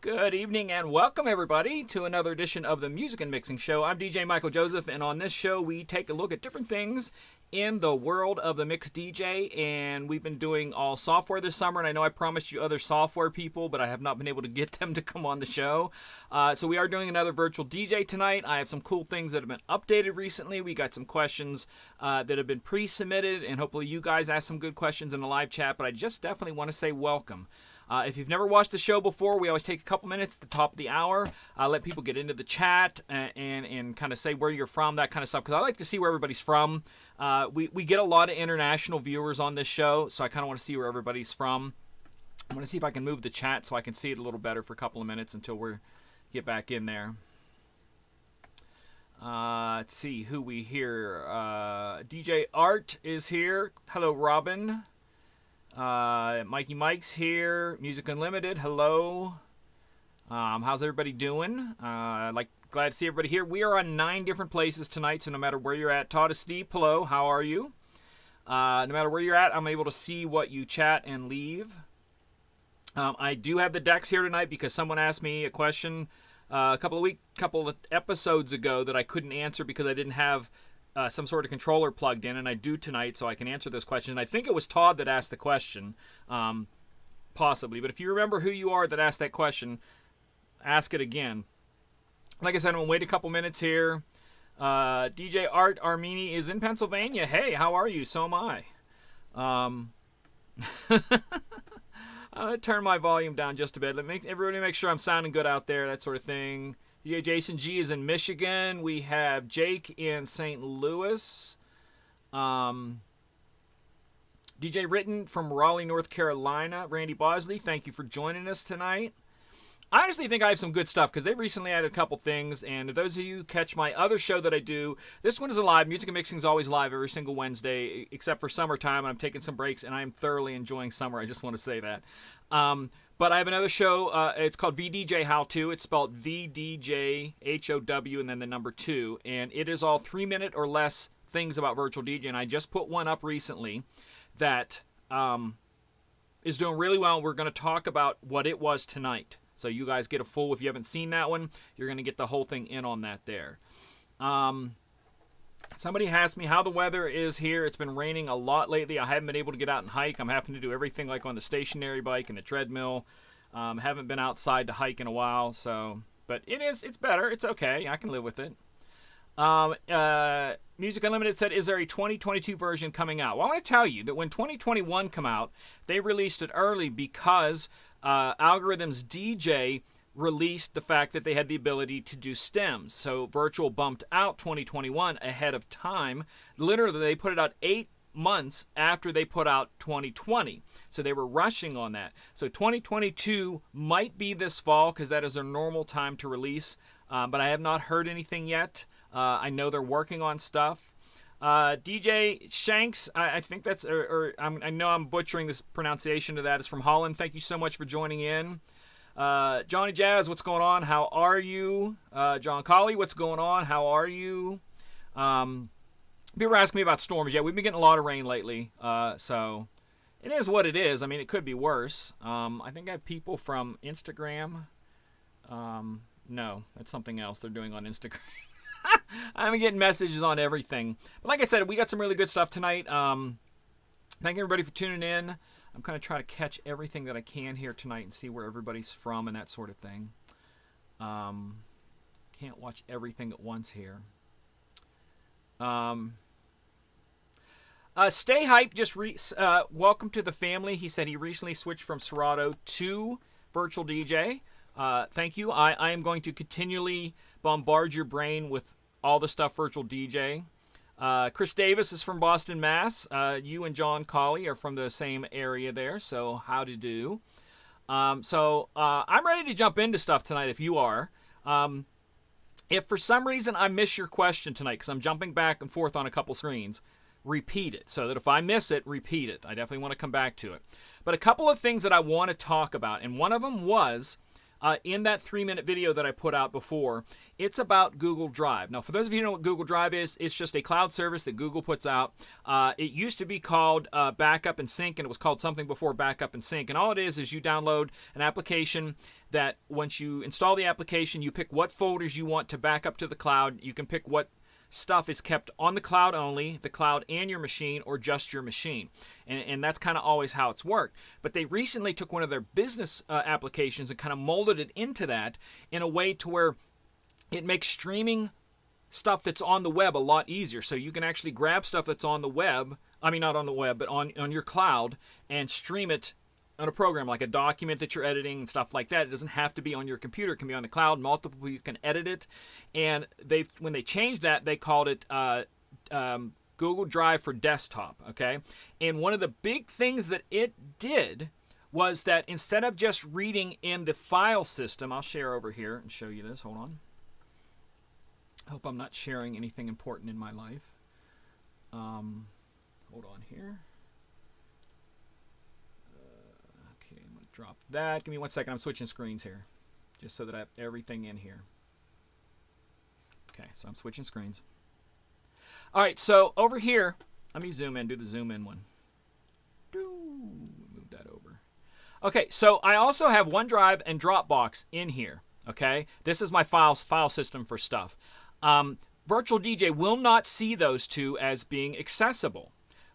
Good evening and welcome everybody to another edition of the Music and Mixing Show. I'm DJ Michael Joseph, and on this show we take a look at different things in the world of the mixed DJ, and we've been doing all software this summer, and I know I promised you other software people, but I have not been able to get them to come on the show. So we are doing another virtual DJ tonight. I have some cool things that have been updated recently. We got some questions that have been pre-submitted, and hopefully you guys asked some good questions in the live chat, but I just definitely want to say welcome. If you've never watched the show before, we always take a couple minutes at the top of the hour, let people get into the chat and kind of say where you're from, that kind of stuff, because I like to see where everybody's from. We get a lot of international viewers on this show, so I kind of want to see where everybody's from. I'm going to see if I can move the chat so I can see it a little better for a couple of minutes until we get back in there. Let's see who we hear. DJ Art is here. Hello, Robin. Mikey Mike's here. Music Unlimited, hello. How's everybody doing? Glad to see everybody here. We are on 9 different places tonight, so no matter where you're at. Todd Steve, hello, how are you? No matter where you're at, I'm able to see what you chat and leave. I do have the decks here tonight because someone asked me a question a couple of episodes ago that I couldn't answer because I didn't have some sort of controller plugged in, and I do tonight, so I can answer this question. And I think it was Todd that asked the question, possibly. But if you remember who you are that asked that question, ask it again. Like I said, I'm going to wait a couple minutes here. DJ Art Armini is in Pennsylvania. Hey, how are you? So am I. I'll turn my volume down just a bit. Everybody make sure I'm sounding good out there, that sort of thing. DJ Jason G is in Michigan. We have Jake in St. Louis. DJ Ritten from Raleigh, North Carolina. Randy Bosley, thank you for joining us tonight. I honestly think I have some good stuff because they've recently added a couple things. And if those of you catch my other show that I do, this one is live. Music and Mixing is always live every single Wednesday, except for summertime. I'm taking some breaks, and I'm thoroughly enjoying summer. I just want to say that. But I have another show. It's called VDJ How To. It's spelled VDJHOW and then the number 2. And it is all 3-minute or less things about virtual DJ. And I just put one up recently that is doing really well. We're going to talk about what it was tonight. So you guys get a full, if you haven't seen that one, you're going to get the whole thing in on that there. Somebody asked me how the weather is here. It's been raining a lot lately. I haven't been able to get out and hike. I'm having to do everything like on the stationary bike and the treadmill. Haven't been outside to hike in a while. But it's better. It's okay. I can live with it. Music Unlimited said, is there a 2022 version coming out? Well, I want to tell you that when 2021 came out, they released it early because Algorithms DJ released the fact that they had the ability to do stems. So Virtual bumped out 2021 ahead of time. Literally, they put it out 8 months after they put out 2020. So they were rushing on that. So 2022 might be this fall because that is their normal time to release. But I have not heard anything yet. I know they're working on stuff. DJ Shanks, I think that's, I know I'm butchering this pronunciation of that. It's from Holland. Thank you so much for joining in. Johnny Jazz, what's going on? How are you? John Colley, what's going on? How are you? People are asking me about storms. Yeah, we've been getting a lot of rain lately. So it is what it is. I mean, it could be worse. I think I have people from Instagram. No, that's something else they're doing on Instagram. I'm getting messages on everything. But like I said, we got some really good stuff tonight. Thank everybody for tuning in. I'm going to try to catch everything that I can here tonight and see where everybody's from and that sort of thing. Can't watch everything at once here. Stay Hype, just welcome to the family. He said he recently switched from Serato to Virtual DJ. Thank you. I am going to continually bombard your brain with all the stuff Virtual DJ. Chris Davis is from Boston, Mass. You and John Colley are from the same area there, so how to do. I'm ready to jump into stuff tonight if you are. If for some reason I miss your question tonight, because I'm jumping back and forth on a couple screens, repeat it. So that if I miss it, repeat it. I definitely want to come back to it. But a couple of things that I want to talk about, and one of them was in that 3-minute video that I put out before, it's about Google Drive. Now, for those of you who know what Google Drive is, it's just a cloud service that Google puts out. It used to be called Backup and Sync, and it was called something before Backup and Sync. And all it is you download an application that once you install the application, you pick what folders you want to back up to the cloud. You can pick what stuff is kept on the cloud only, the cloud and your machine, or just your machine. And that's kind of always how it's worked. But they recently took one of their business applications and kind of molded it into that in a way to where it makes streaming stuff that's on the web a lot easier. So you can actually grab stuff that's on the web, I mean not on the web, but on your cloud, and stream it on a program, like a document that you're editing and stuff like that. It doesn't have to be on your computer. It can be on the cloud. Multiple people can edit it. And when they changed that, they called it Google Drive for Desktop, okay? And one of the big things that it did was that instead of just reading in the file system, I'll share over here and show you this. Hold on. I hope I'm not sharing anything important in my life. Hold on here. Okay, I'm going to drop that. Give me 1 second. I'm switching screens here just so that I have everything in here. Okay, so I'm switching screens. All right, so over here, let me zoom in, do the zoom in one. Move that over. Okay, so I also have OneDrive and Dropbox in here, okay? This is my file system for stuff. Virtual DJ will not see those two as being accessible.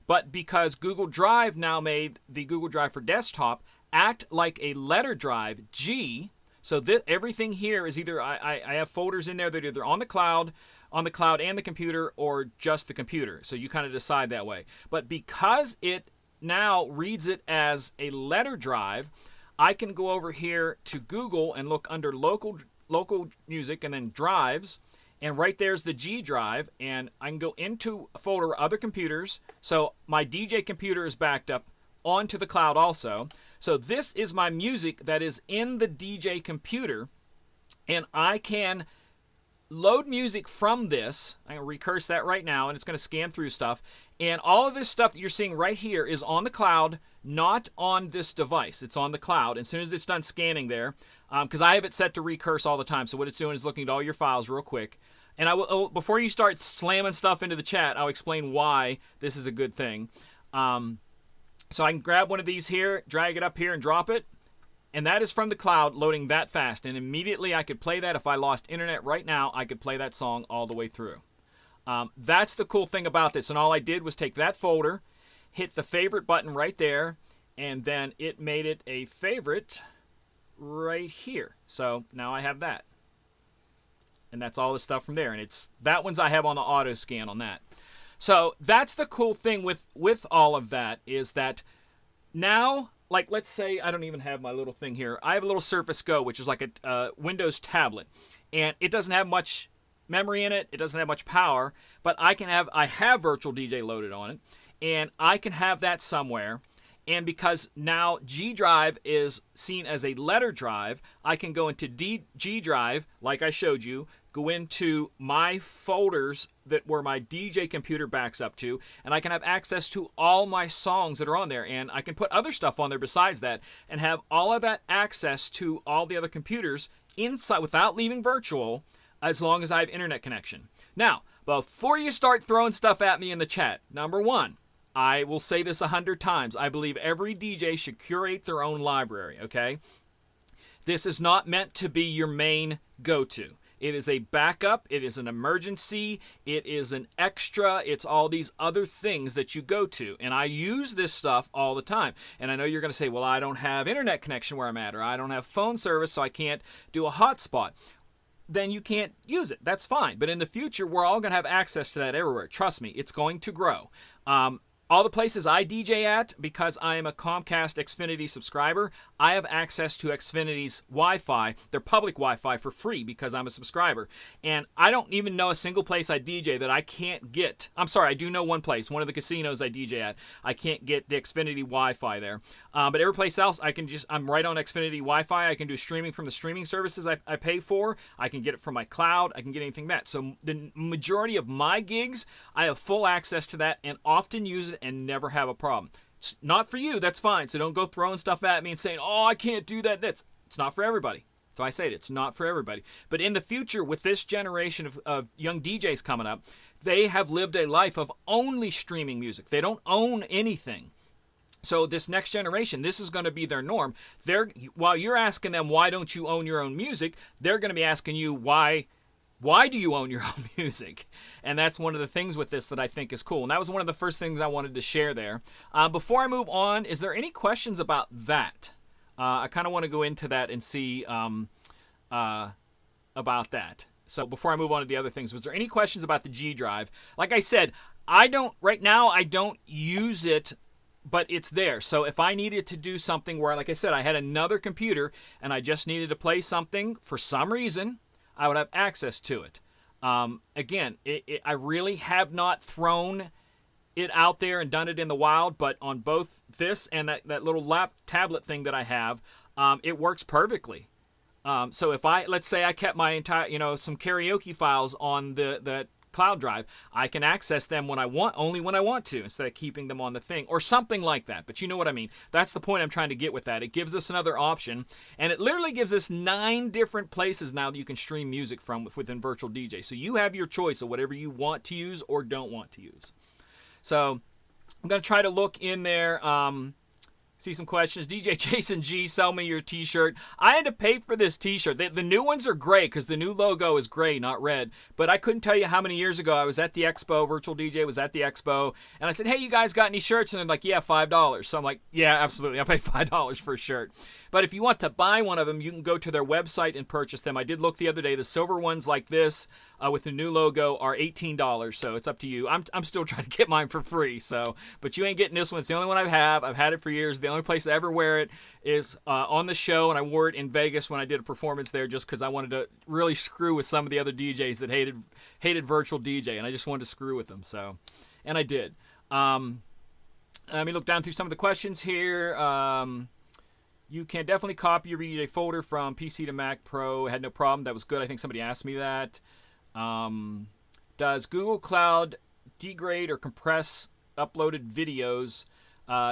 But because Google Drive now made the Google Drive for Desktop act like a letter drive, G, so everything here is either, I have folders in there that are either on the cloud and the computer, or just the computer. So you kind of decide that way. But because it now reads it as a letter drive, I can go over here to Google and look under local music and then drives. And right there's the G drive, and I can go into a folder other computers. So my DJ computer is backed up onto the cloud also. So this is my music that is in the DJ computer, and I can load music from this. I'm going to recurse that right now, and it's going to scan through stuff. And all of this stuff that you're seeing right here is on the cloud, not on this device. It's on the cloud. And as soon as it's done scanning there, because I have it set to recurse all the time, so what it's doing is looking at all your files real quick. And I will, before you start slamming stuff into the chat, I'll explain why this is a good thing. So I can grab one of these here, drag it up here, and drop it. And that is from the cloud, loading that fast. And immediately I could play that. If I lost internet right now, I could play that song all the way through. That's the cool thing about this. And all I did was take that folder, hit the favorite button right there, and then it made it a favorite right here. So now I have that. And that's all the stuff from there. And that one's I have on the auto scan on that. So that's the cool thing with all of that, is that now, like, let's say I don't even have my little thing here. I have a little Surface Go, which is like a Windows tablet. And it doesn't have much memory in it. It doesn't have much power. But I have Virtual DJ loaded on it. And I can have that somewhere. And because now G drive is seen as a letter drive, I can go into G drive, like I showed you, go into my folders where my DJ computer backs up to, and I can have access to all my songs that are on there. And I can put other stuff on there besides that, and have all of that access to all the other computers inside without leaving virtual, as long as I have internet connection. Now, before you start throwing stuff at me in the chat, number one, I will say this 100 times. I believe every DJ should curate their own library, okay? This is not meant to be your main go-to. It is a backup. It is an emergency. It is an extra. It's all these other things that you go to. And I use this stuff all the time. And I know you're going to say, well, I don't have internet connection where I'm at, or I don't have phone service, so I can't do a hotspot. Then you can't use it. That's fine. But in the future, we're all going to have access to that everywhere. Trust me, it's going to grow. All the places I DJ at, because I am a Comcast Xfinity subscriber, I have access to Xfinity's Wi-Fi, their public Wi-Fi, for free because I'm a subscriber. And I don't even know a single place I DJ that I can't get. I'm sorry, I do know one place, one of the casinos I DJ at. I can't get the Xfinity Wi-Fi there. But every place else, I'm right on Xfinity Wi-Fi. I can do streaming from the streaming services I pay for. I can get it from my cloud. I can get anything that. So the majority of my gigs, I have full access to that and often use it and never have a problem. It's not for you, that's fine. So don't go throwing stuff at me and saying, oh, I can't do that. It's not for everybody. So I say it's not for everybody. But in the future, with this generation of young DJs coming up, they have lived a life of only streaming music. They don't own anything. So this next generation, this is going to be their norm. While you're asking them, why don't you own your own music, they're going to be asking you, why do you own your own music? And that's one of the things with this that I think is cool. And that was one of the first things I wanted to share there. Before I move on, is there any questions about that? I kind of want to go into that and see about that. So before I move on to the other things, was there any questions about the G Drive? Like I said, right now I don't use it, but it's there. So if I needed to do something where, like I said, I had another computer and I just needed to play something for some reason, I would have access to it. Again, I really have not thrown it out there and done it in the wild, but on both this and that little tablet thing that I have, it works perfectly. So if let's say I kept my entire, some karaoke files on that cloud drive, I can access them only when I want to, instead of keeping them on the thing or something like that. But you know what I mean. That's the point I'm trying to get with that. It gives us another option, and it literally gives us 9 different places now that you can stream music from within Virtual DJ. So you have your choice of whatever you want to use or don't want to use. So I'm going to try to look in there. See some questions. DJ Jason G, sell me your t-shirt. I had to pay for this t-shirt. The new ones are gray because the new logo is gray, not red. But I couldn't tell you how many years ago I was at the expo, Virtual DJ was at the expo, and I said, hey, you guys got any shirts? And they're like, yeah, $5. So I'm like, yeah, absolutely. I'll pay $5 for a shirt. But if you want to buy one of them, you can go to their website and purchase them. I did look the other day. The silver ones like this with the new logo are $18, so it's up to you. I'm still trying to get mine for free, but you ain't getting this one. It's the only one I have. I've had it for years. The only place I ever wear it is on the show, and I wore it in Vegas when I did a performance there just because I wanted to really screw with some of the other DJs that hated Virtual DJ, and I just wanted to screw with them, and I did. Let me look down through some of the questions here. You can definitely copy your VJ folder from PC to Mac Pro. Had no problem. That was good. I think somebody asked me that. Does Google Cloud degrade or compress uploaded videos?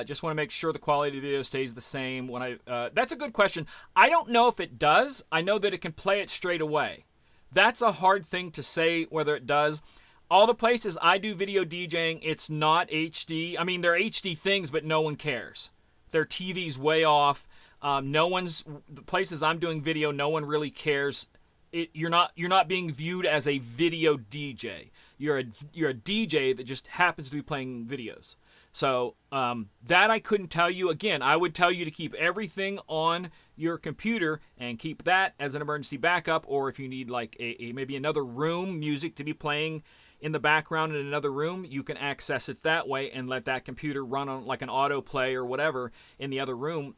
Just want to make sure the quality of the video stays the same. That's a good question. I don't know if it does. I know that it can play it straight away. That's a hard thing to say whether it does. All the places I do video DJing, it's not HD. I mean, they're HD things, but no one cares. Their TV's way off. The places I'm doing video, no one really cares. You're not being viewed as a video DJ. You're a DJ that just happens to be playing videos. So that I couldn't tell you. Again, I would tell you to keep everything on your computer and keep that as an emergency backup, or if you need like maybe another room music to be playing in the background in another room, you can access it that way and let that computer run on like an autoplay or whatever in the other room.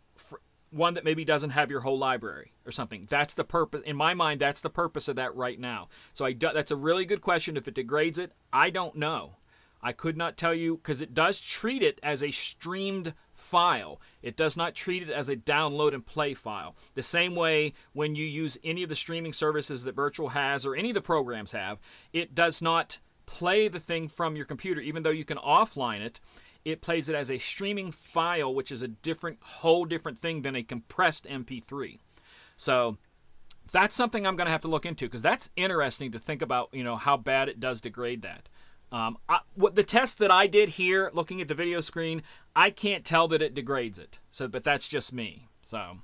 One that maybe doesn't have your whole library or something. That's the purpose. In my mind, that's the purpose of that right now. So that's a really good question. If it degrades it, I don't know. I could not tell you because it does treat it as a streamed file. It does not treat it as a download and play file. The same way when you use any of the streaming services that Virtual has or any of the programs have, it does not play the thing from your computer. Even though you can offline it, it plays it as a streaming file, which is a whole different thing than a compressed MP3. So that's something I'm going to have to look into because that's interesting to think about, how bad it does degrade that. What the test that I did here, looking at the video screen, I can't tell that it degrades it. But that's just me. So,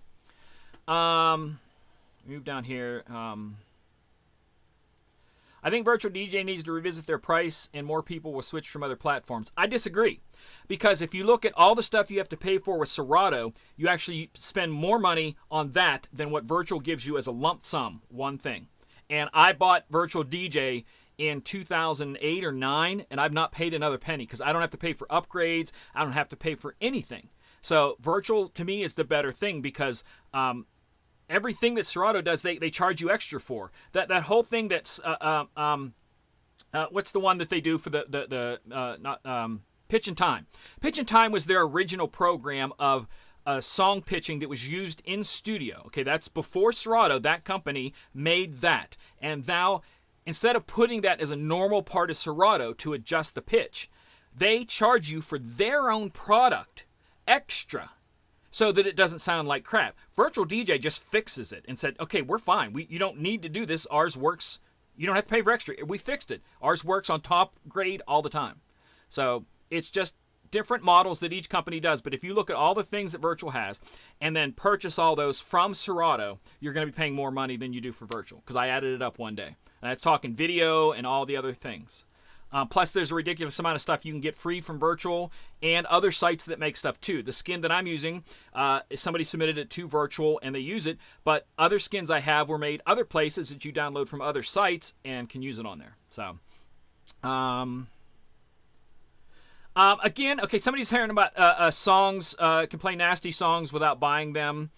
move down here. I think Virtual DJ needs to revisit their price and more people will switch from other platforms. I disagree. Because if you look at all the stuff you have to pay for with Serato, you actually spend more money on that than what Virtual gives you as a lump sum, one thing. And I bought Virtual DJ in 2008 or 9, and I've not paid another penny because I don't have to pay for upgrades. I don't have to pay for anything. So Virtual, to me, is the better thing because everything that Serato does, they charge you extra for. That whole thing that's what's the one that they do for the Pitch and Time. Pitch and Time was their original program of song pitching that was used in studio. Okay, that's before Serato. That company made that, and now instead of putting that as a normal part of Serato to adjust the pitch, they charge you for their own product extra. so that it doesn't sound like crap. Virtual DJ just fixes it and said, okay, we're fine. You don't need to do this. Ours works. You don't have to pay for extra. We fixed it. Ours works on top grade all the time. So it's just different models that each company does. But if you look at all the things that Virtual has and then purchase all those from Serato, you're going to be paying more money than you do for Virtual, because I added it up one day. And that's talking video and all the other things. Plus, there's a ridiculous amount of stuff you can get free from Virtual and other sites that make stuff too. The skin that I'm using, somebody submitted it to Virtual and they use it, but other skins I have were made other places that you download from other sites and can use it on there. So, again, okay, somebody's hearing about songs, can play nasty songs without buying them.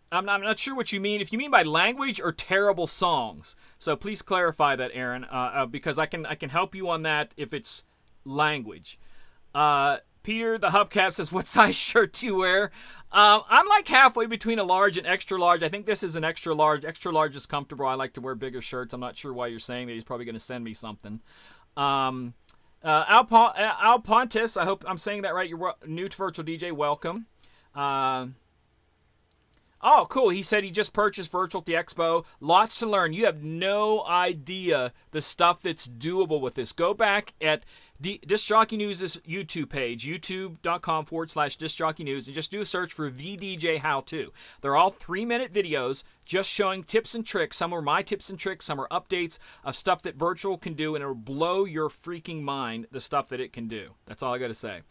I'm not sure what you mean. If you mean by language or terrible songs, so please clarify that, Aaron, because I can help you on that if it's language. Peter the Hubcap says, "What size shirt do you wear?" I'm like halfway between a large and extra large. I think this is an extra large. Extra large is comfortable. I like to wear bigger shirts. I'm not sure why you're saying that. He's probably going to send me something. Al Pontus, I hope I'm saying that right. You're new to Virtual DJ. Welcome. Oh, cool. He said he just purchased Virtual at the Expo. Lots to learn. You have no idea the stuff that's doable with this. Go back at Disc Jockey News' YouTube page, youtube.com/Disc Jockey News, and just do a search for VDJ How To. They're all 3-minute videos just showing tips and tricks. Some are my tips and tricks. Some are updates of stuff that Virtual can do, and it'll blow your freaking mind, the stuff that it can do. That's all I got to say.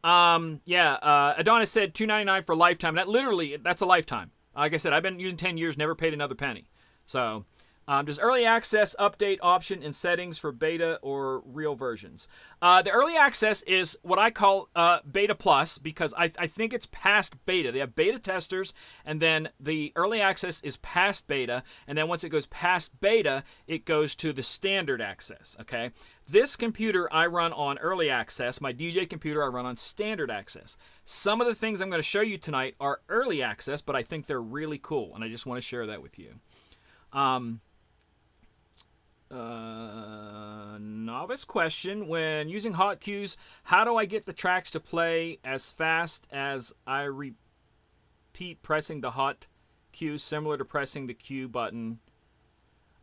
Adonis said $2.99 for a lifetime. That's a lifetime. Like I said, I've been using 10 years, never paid another penny. So, does early access update option in settings for beta or real versions? The early access is what I call beta plus, because I think it's past beta. They have beta testers, and then the early access is past beta, and then once it goes past beta, it goes to the standard access, okay? This computer I run on early access. My DJ computer I run on standard access. Some of the things I'm going to show you tonight are early access, but I think they're really cool, and I just want to share that with you. Novice question: when using hot cues, how do I get the tracks to play as fast as I repeat pressing the hot cue, similar to pressing the cue button?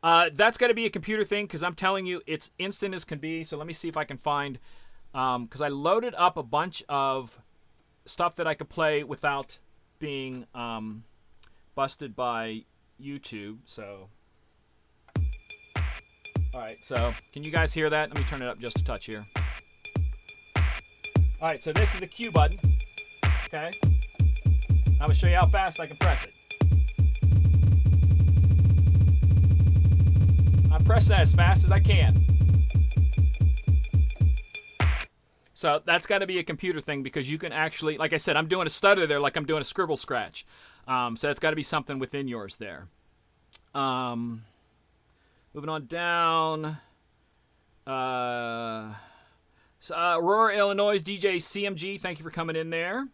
That's got to be a computer thing, because I'm telling you, it's instant as can be. So let me see if I can find, because I loaded up a bunch of stuff that I could play without being busted by YouTube. So, all right. So can you guys hear that? Let me turn it up just a touch here. All right. So this is the cue button. Okay. I'm gonna show you how fast I can press it. I'm pressing that as fast as I can. So that's got to be a computer thing, because you can actually, like I said, I'm doing a stutter there like I'm doing a scribble scratch. So that's got to be something within yours there. Moving on down. Aurora, Illinois, DJ CMG, thank you for coming in there.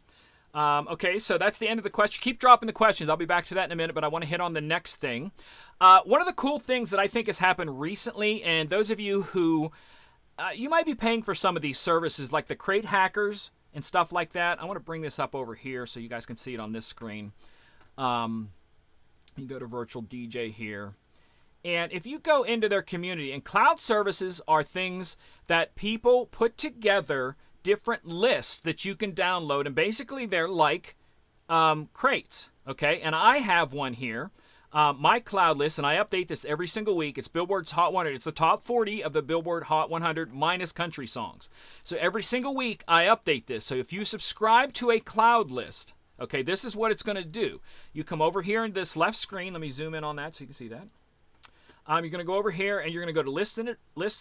Okay, so that's the end of the question. Keep dropping the questions. I'll be back to that in a minute, but I want to hit on the next thing. One of the cool things that I think has happened recently, and those of you who, you might be paying for some of these services like the crate hackers and stuff like that. I want to bring this up over here so you guys can see it on this screen. You go to Virtual DJ here. And if you go into their community, and cloud services are things that people put together different lists that you can download, and basically they're like crates, okay? And I have one here, my cloud list, and I update this every single week. It's Billboard's Hot 100. It's the top 40 of the Billboard Hot 100 minus country songs. So every single week I update this. So if you subscribe to a cloud list, okay, this is what it's going to do. You come over here in this left screen. Let me zoom in on that so you can see that. You're going to go over here and you're going to go to Lists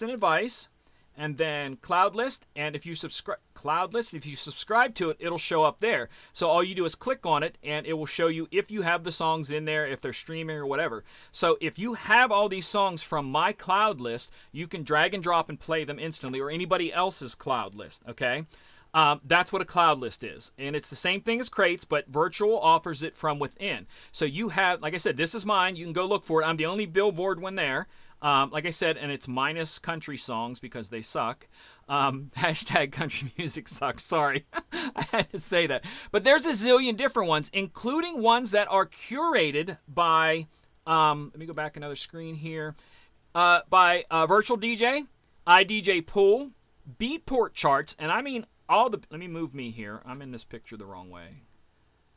and Advice, and then Cloud List. And if you subscribe to it, it'll show up there. So all you do is click on it, and it will show you if you have the songs in there, if they're streaming or whatever. So if you have all these songs from my cloud list, you can drag and drop and play them instantly, or anybody else's cloud list. Okay. That's what a cloud list is. And it's the same thing as crates, but virtual offers it from within. So you have, like I said, this is mine. You can go look for it. I'm the only Billboard one there. Like I said, and it's minus country songs because they suck. Hashtag country music sucks. Sorry. I had to say that. But there's a zillion different ones, including ones that are curated by, let me go back another screen here, by Virtual DJ, iDJ Pool, Beatport Charts, and I mean all the, let me move me here. I'm in this picture the wrong way.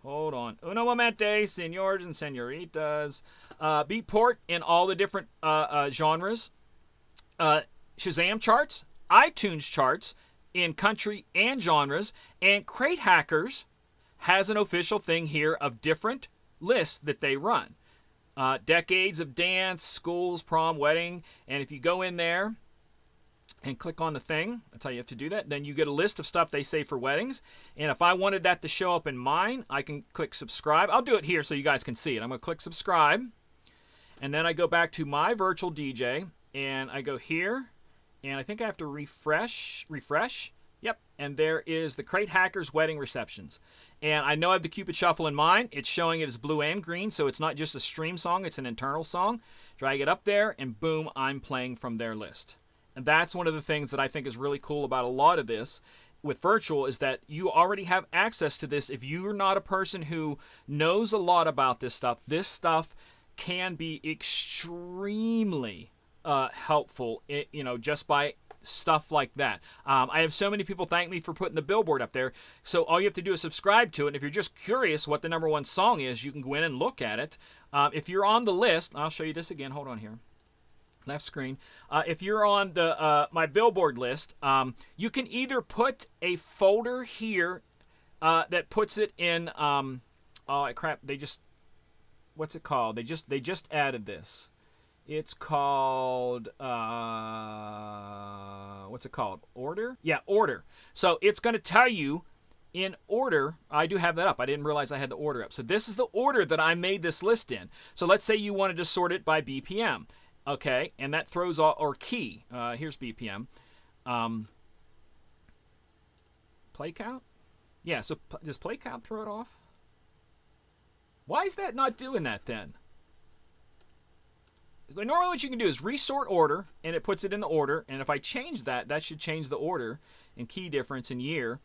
Hold on. Uno momente, senors and senoritas. Beatport in all the different genres. Shazam charts, iTunes charts in country and genres. And Crate Hackers has an official thing here of different lists that they run. Decades of dance, schools, prom, wedding. And if you go in there and click on the thing, that's how you have to do that, then you get a list of stuff they say for weddings. And if I wanted that to show up in mine, I can click subscribe. I'll do it here so you guys can see it. I'm going to click subscribe, and then I go back to my virtual DJ, and I go here, and I think I have to refresh. Yep, and there is the Crate Hackers Wedding Receptions. And I know I have the Cupid Shuffle in mine. It's showing it as blue and green, so it's not just a stream song, it's an internal song. Drag it up there, and boom, I'm playing from their list. And that's one of the things that I think is really cool about a lot of this with virtual is that you already have access to this. If you're not a person who knows a lot about this stuff can be extremely helpful, just by stuff like that. I have so many people thank me for putting the billboard up there. So all you have to do is subscribe to it. And if you're just curious what the #1 song is, you can go in and look at it. If you're on the list, I'll show you this again. Hold on here. Left screen. If you're on the my Billboard list, you can either put a folder here that puts it in. Oh crap! They just, what's it called? They just added this. It's called what's it called? Order? Yeah, order. So it's going to tell you in order. I do have that up. I didn't realize I had the order up. So this is the order that I made this list in. So let's say you wanted to sort it by BPM. Okay, and that throws all, or key. Here's BPM. Play count? Yeah, so does play count throw it off? Why is that not doing that then? Normally what you can do is resort order, and it puts it in the order. And if I change that, that should change the order and key difference in year.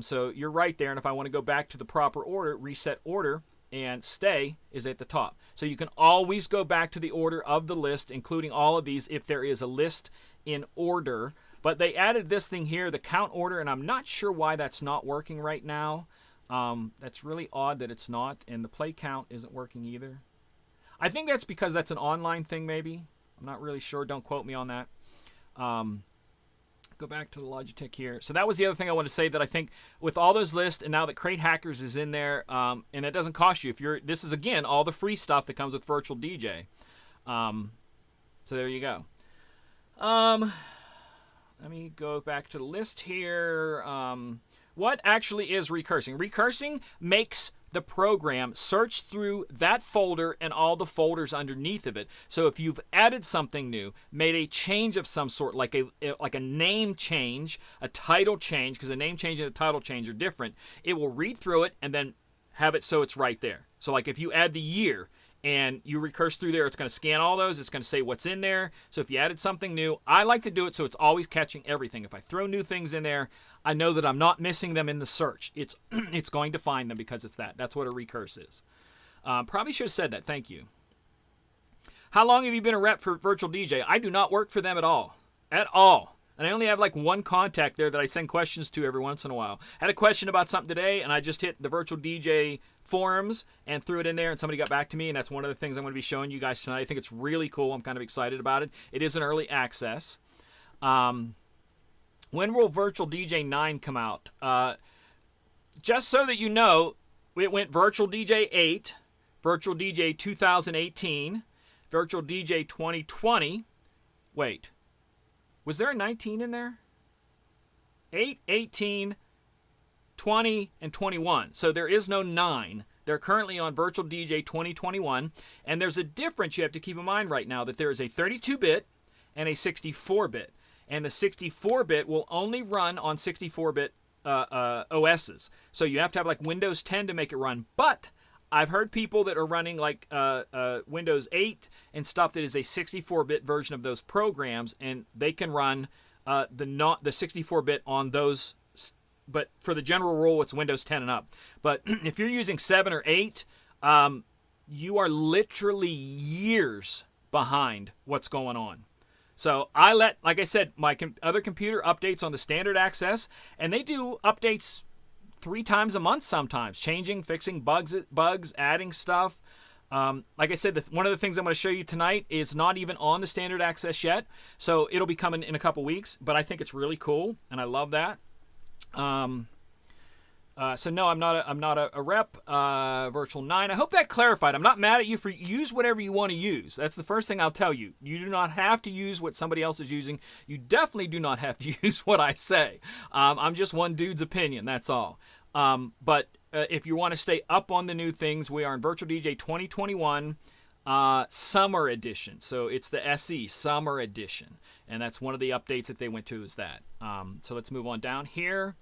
So you're right there. And if I want to go back to the proper order, reset order, and stay is at the top. So you can always go back to the order of the list, including all of these if there is a list in order. But they added this thing here, the count order, and I'm not sure why that's not working right now. That's really odd that it's not, and the play count isn't working either. I think that's because that's an online thing maybe. I'm not really sure. Don't quote me on that. Go back to the Logitech here. So that was the other thing I want to say, that I think with all those lists, and now that Crate Hackers is in there, and it doesn't cost you. If you're, this is again all the free stuff that comes with Virtual DJ. So there you go. Let me go back to the list here. What actually is recursing? Recursing makes the program search through that folder and all the folders underneath of it. So if you've added something new, made a change of some sort, like a name change, a title change, because a name change and a title change are different, it will read through it and then have it so it's right there. So like if you add the year and you recurse through there, it's going to scan all those. It's going to say what's in there. So if you added something new, I like to do it so it's always catching everything. If I throw new things in there, I know that I'm not missing them in the search. It's going to find them because it's that. That's what a recurse is. Probably should have said that. Thank you. How long have you been a rep for Virtual DJ? I do not work for them at all. At all. And I only have like one contact there that I send questions to every once in a while. I had a question about something today, and I just hit the Virtual DJ forums and threw it in there, and somebody got back to me, and that's one of the things I'm going to be showing you guys tonight. I think it's really cool. I'm kind of excited about it. It is an early access. When will Virtual DJ 9 come out? Just so that you know, it went Virtual DJ 8, Virtual DJ 2018, Virtual DJ 2020. Wait. Was there a 19 in there? 8, 18, 20, and 21. So there is no 9. They're currently on Virtual DJ 2021. And there's a difference you have to keep in mind right now, that there is a 32-bit and a 64-bit. And the 64-bit will only run on 64-bit OSs. So you have to have like Windows 10 to make it run. But I've heard people that are running like Windows 8 and stuff that is a 64-bit version of those programs, and they can run the 64-bit on those. But for the general rule, it's Windows 10 and up. But if you're using 7 or 8, you are literally years behind what's going on. So I like I said, my other computer updates on the standard access, and they do updates 3 times a month sometimes, changing, fixing bugs, adding stuff. Like I said, one of the things I'm going to show you tonight is not even on the standard access yet, so it'll be coming in a couple weeks, but I think it's really cool, and I love that. So no, I'm not a rep, Virtual 9. I hope that clarified. I'm not mad at you for use whatever you want to use. That's the first thing I'll tell you. You do not have to use what somebody else is using. You definitely do not have to use what I say. I'm just one dude's opinion. That's all. But if you want to stay up on the new things, we are in Virtual DJ 2021 Summer Edition. So it's the SE Summer Edition. And that's one of the updates that they went to is that. So let's move on down here.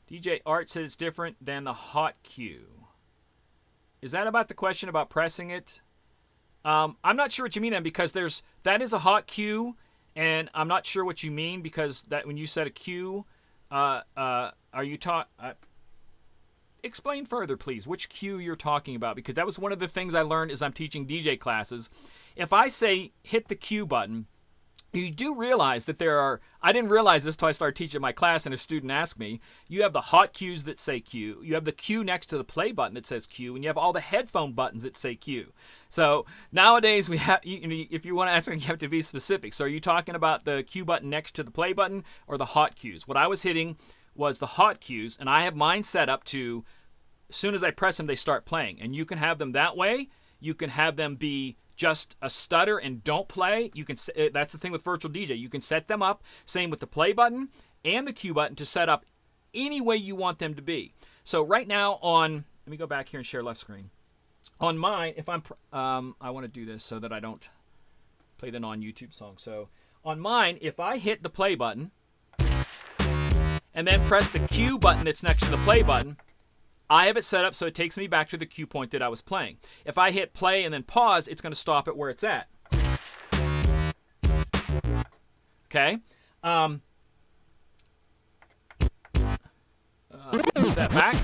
DJ Art said it's different than the hot queue. Is that about the question about pressing it? I'm not sure what you mean then, because that is a hot queue, and I'm not sure what you mean because that when you said a queue, are you explain further, please, which queue you're talking about, because that was one of the things I learned as I'm teaching DJ classes. If I say hit the queue button, you do realize that I didn't realize this till I started teaching my class and a student asked me, you have the hot cues that say Q, you have the Q next to the play button that says Q, and you have all the headphone buttons that say Q. So nowadays we have, if you want to ask, you have to be specific. So are you talking about the Q button next to the play button or the hot cues? What I was hitting was the hot cues, and I have mine set up to, as soon as I press them, they start playing. And you can have them that way. You can have them be just a stutter and don't play. You can. That's the thing with Virtual DJ. You can set them up. Same with the play button and the Q button to set up any way you want them to be. So right now let me go back here and share left screen. On mine, if I want to do this so that I don't play the non-YouTube song. So on mine, if I hit the play button and then press the Q button that's next to the play button, I have it set up so it takes me back to the cue point that I was playing. If I hit play and then pause, it's going to stop it where it's at. Okay. Move that back.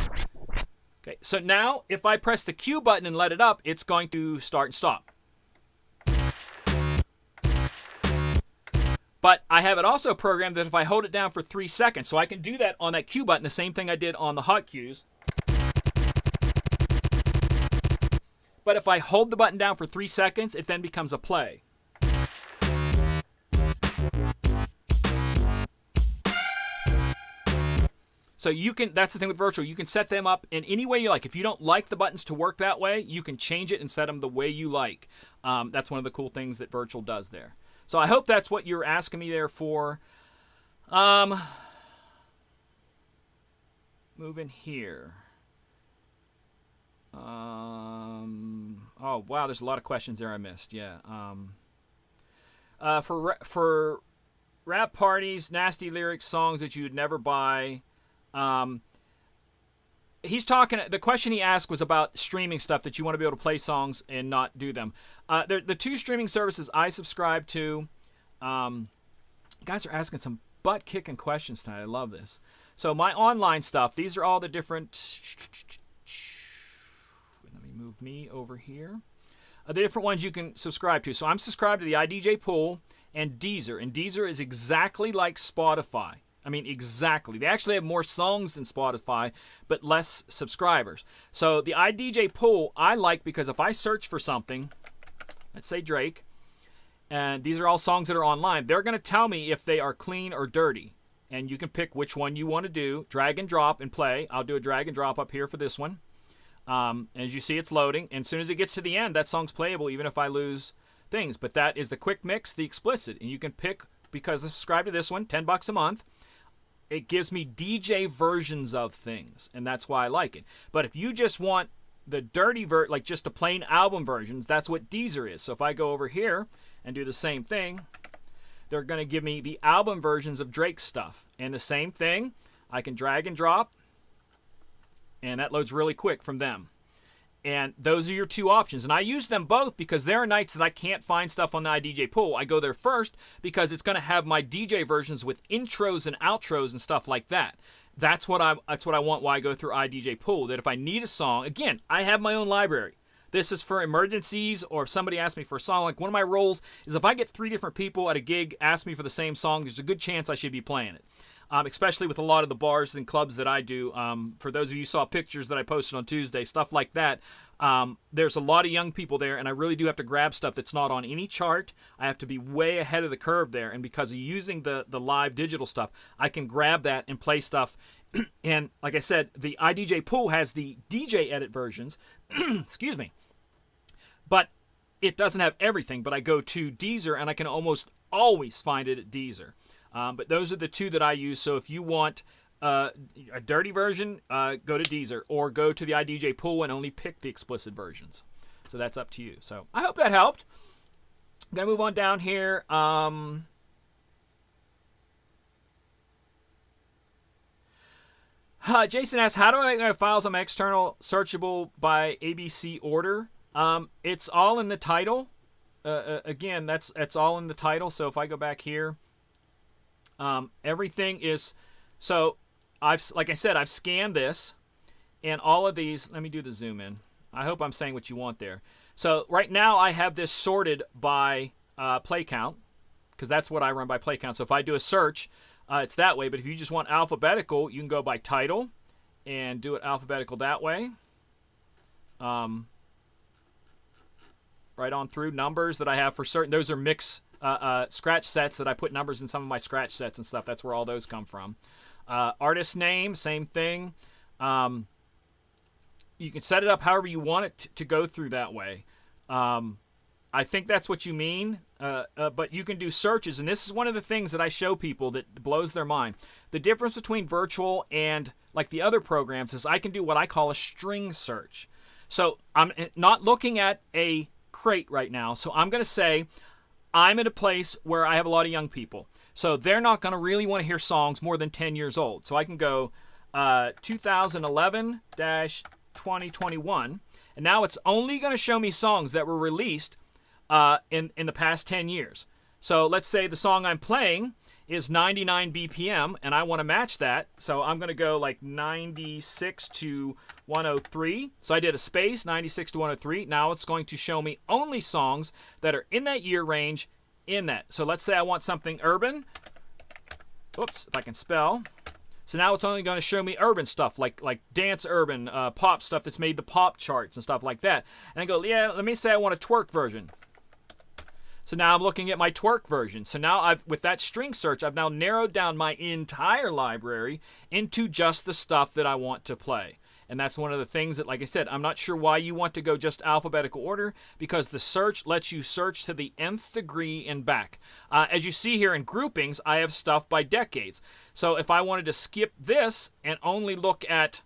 Okay. So now, if I press the cue button and let it up, it's going to start and stop. But I have it also programmed that if I hold it down for 3 seconds, so I can do that on that cue button, the same thing I did on the hot cues. But if I hold the button down for 3 seconds, it then becomes a play. So you can, that's the thing with virtual, you can set them up in any way you like. If you don't like the buttons to work that way, you can change it and set them the way you like. That's one of the cool things that virtual does there. So I hope that's what you're asking me there for. Move in here. Oh wow, there's a lot of questions there I missed. Yeah. For rap parties, nasty lyrics, songs that you'd never buy. He's talking. The question he asked was about streaming stuff that you want to be able to play songs and not do them. The 2 streaming services I subscribe to. Guys are asking some butt-kicking questions tonight. I love this. So my online stuff. These are all the different. Move me over here. The different ones you can subscribe to. So I'm subscribed to the iDJ Pool and Deezer. And Deezer is exactly like Spotify. I mean, exactly. They actually have more songs than Spotify, but less subscribers. So the iDJ Pool I like because if I search for something, let's say Drake, and these are all songs that are online, they're going to tell me if they are clean or dirty. And you can pick which one you want to do. Drag and drop and play. I'll do a drag and drop up here for this one. As you see, it's loading, and as soon as it gets to the end, that song's playable even if I lose things. But that is the quick mix, the explicit, and you can pick, because I subscribe to this one, $10 a month. It gives me DJ versions of things, and that's why I like it. But if you just want the dirty like just the plain album versions, that's what Deezer is. So if I go over here and do the same thing, they're going to give me the album versions of Drake's stuff. And the same thing, I can drag and drop, and that loads really quick from them. And those are your two options. And I use them both because there are nights that I can't find stuff on the iDJ pool. I go there first because it's going to have my DJ versions with intros and outros and stuff like that. That's what I want why I go through iDJ pool. That if I need a song, again, I have my own library. This is for emergencies, or if somebody asks me for a song. Like, one of my roles is if I get 3 different people at a gig ask me for the same song, there's a good chance I should be playing it. Especially with a lot of the bars and clubs that I do. For those of you who saw pictures that I posted on Tuesday, stuff like that, there's a lot of young people there, and I really do have to grab stuff that's not on any chart. I have to be way ahead of the curve there, and because of using the live digital stuff, I can grab that and play stuff. And like I said, the iDJ pool has the DJ edit versions, excuse me, but it doesn't have everything. But I go to Deezer, and I can almost always find it at Deezer. But those are the two that I use. So if you want a dirty version, go to Deezer, or go to the iDJ pool and only pick the explicit versions. So that's up to you. So I hope that helped. I'm going to move on down here. Jason asks, how do I make my files on my external searchable by ABC order? It's all in the title. Again, that's all in the title. So if I go back here, everything is, so like I said, I've scanned this, and all of these, let me do the zoom in. I hope I'm saying what you want there. So right now I have this sorted by play count, because that's what I run by play count. So if I do a search, it's that way. But if you just want alphabetical, you can go by title and do it alphabetical that way. Right on through numbers that I have for certain. Those are mix scratch sets that I put numbers in some of my scratch sets and stuff. That's where all those come from. Artist name, same thing. You can set it up however you want it to go through that way. I think that's what you mean. But you can do searches, and this is one of the things that I show people that blows their mind. The difference between virtual and like the other programs is I can do what I call a string search. So I'm not looking at a crate right now. So I'm going to say I'm at a place where I have a lot of young people. So they're not going to really want to hear songs more than 10 years old. So I can go 2011-2021. And now it's only going to show me songs that were released in the past 10 years. So let's say the song I'm playing is 99 BPM, and I want to match that. So I'm going to go like 96 to 103. So I did a space, 96 to 103. Now it's going to show me only songs that are in that year range in that. So let's say I want something urban. Oops, if I can spell. So now it's only going to show me urban stuff, like dance urban, pop stuff that's made the pop charts and stuff like that. And I go, yeah, let me say I want a twerk version. So now I'm looking at my twerk version. So now with that string search, I've now narrowed down my entire library into just the stuff that I want to play. And that's one of the things that, like I said, I'm not sure why you want to go just alphabetical order, because the search lets you search to the nth degree and back. As you see here in groupings, I have stuff by decades. So if I wanted to skip this and only look at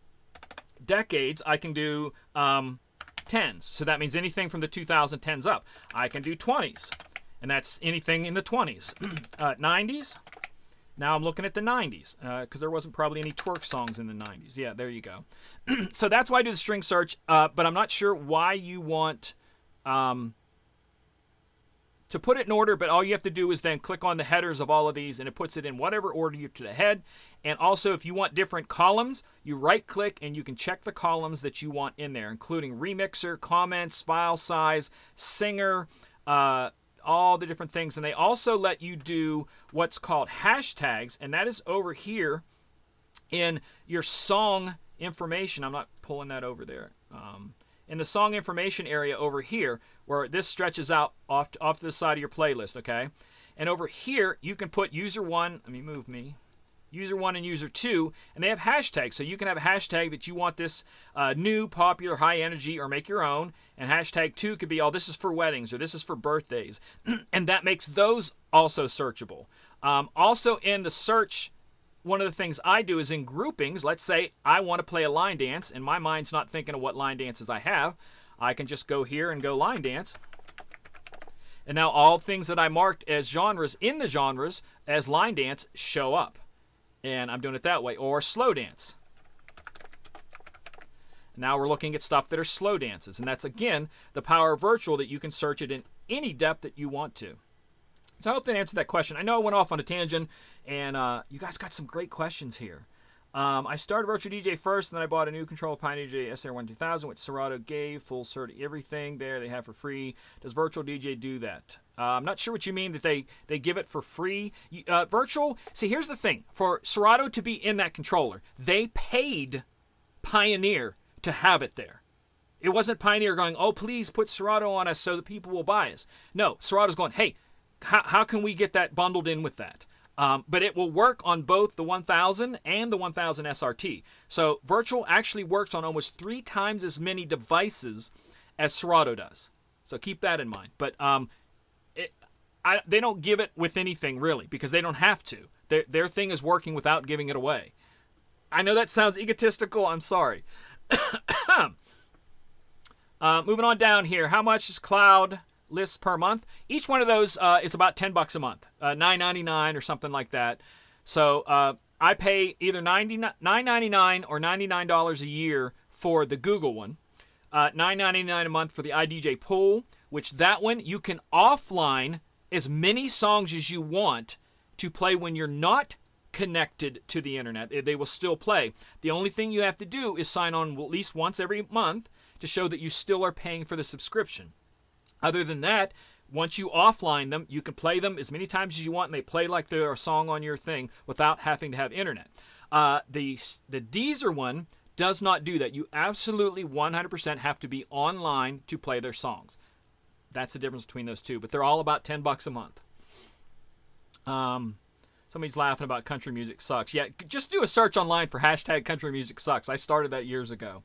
decades, I can do 10s. So that means anything from the 2010s up. I can do 20s. And that's anything in the 20s. 90s. Now I'm looking at the 90s, because there wasn't probably any twerk songs in the 90s. Yeah, there you go. So that's why I do the string search, but I'm not sure why you want to put it in order, but all you have to do is then click on the headers of all of these, and it puts it in whatever order you're to the head. And also, if you want different columns, you right-click, and you can check the columns that you want in there, including remixer, comments, file size, singer, all the different things. And they also let you do what's called hashtags, and that is over here in your song information. I'm not pulling that over there. In the song information area over here, where this stretches out off to the side of your playlist, okay? And over here, you can put user 1, let me move me, user 1 and user 2, and they have hashtags. So you can have a hashtag that you want this new, popular, high energy, or make your own. And hashtag 2 could be, oh, this is for weddings, or this is for birthdays. And that makes those also searchable. Also in the search, one of the things I do is in groupings. Let's say I want to play a line dance, and my mind's not thinking of what line dances I have. I can just go here and go line dance. And now all things that I marked as genres in the genres as line dance show up. And I'm doing it that way. Or slow dance. Now we're looking at stuff that are slow dances. And that's, again, the power of virtual, that you can search it in any depth that you want to. So I hope that answered that question. I know I went off on a tangent, and you guys got some great questions here. I started Virtual DJ first, and then I bought a new controller, Pioneer DJ SR12000, which Serato gave full cert everything there they have for free. Does Virtual DJ do that? I'm not sure what you mean that they give it for free. Virtual, see, here's the thing. For Serato to be in that controller, they paid Pioneer to have it there. It wasn't Pioneer going, oh, please put Serato on us so that people will buy us. No, Serato's going, hey, how can we get that bundled in with that? But it will work on both the 1000 and the 1000 SRT. So Virtual actually works on almost 3 times as many devices as Serato does. So keep that in mind. But they don't give it with anything, really, because they don't have to. Their thing is working without giving it away. I know that sounds egotistical. I'm sorry. Moving on down here. How much is cloud lists per month? Each one of those is about $10 a month, $9.99 or something like that. So I pay either $9.99 or $99 a year for the Google one, $9.99 a month for the iDJ Pool, which that one you can offline as many songs as you want to play when you're not connected to the internet. They will still play. The only thing you have to do is sign on at least once every month to show that you still are paying for the subscription. Other than that, once you offline them, you can play them as many times as you want, and they play like they're a song on your thing without having to have internet. The Deezer one does not do that. You absolutely 100% have to be online to play their songs. That's the difference between those two, but they're all about $10 a month. Somebody's laughing about country music sucks. Yeah, just do a search online for hashtag country music sucks. I started that years ago.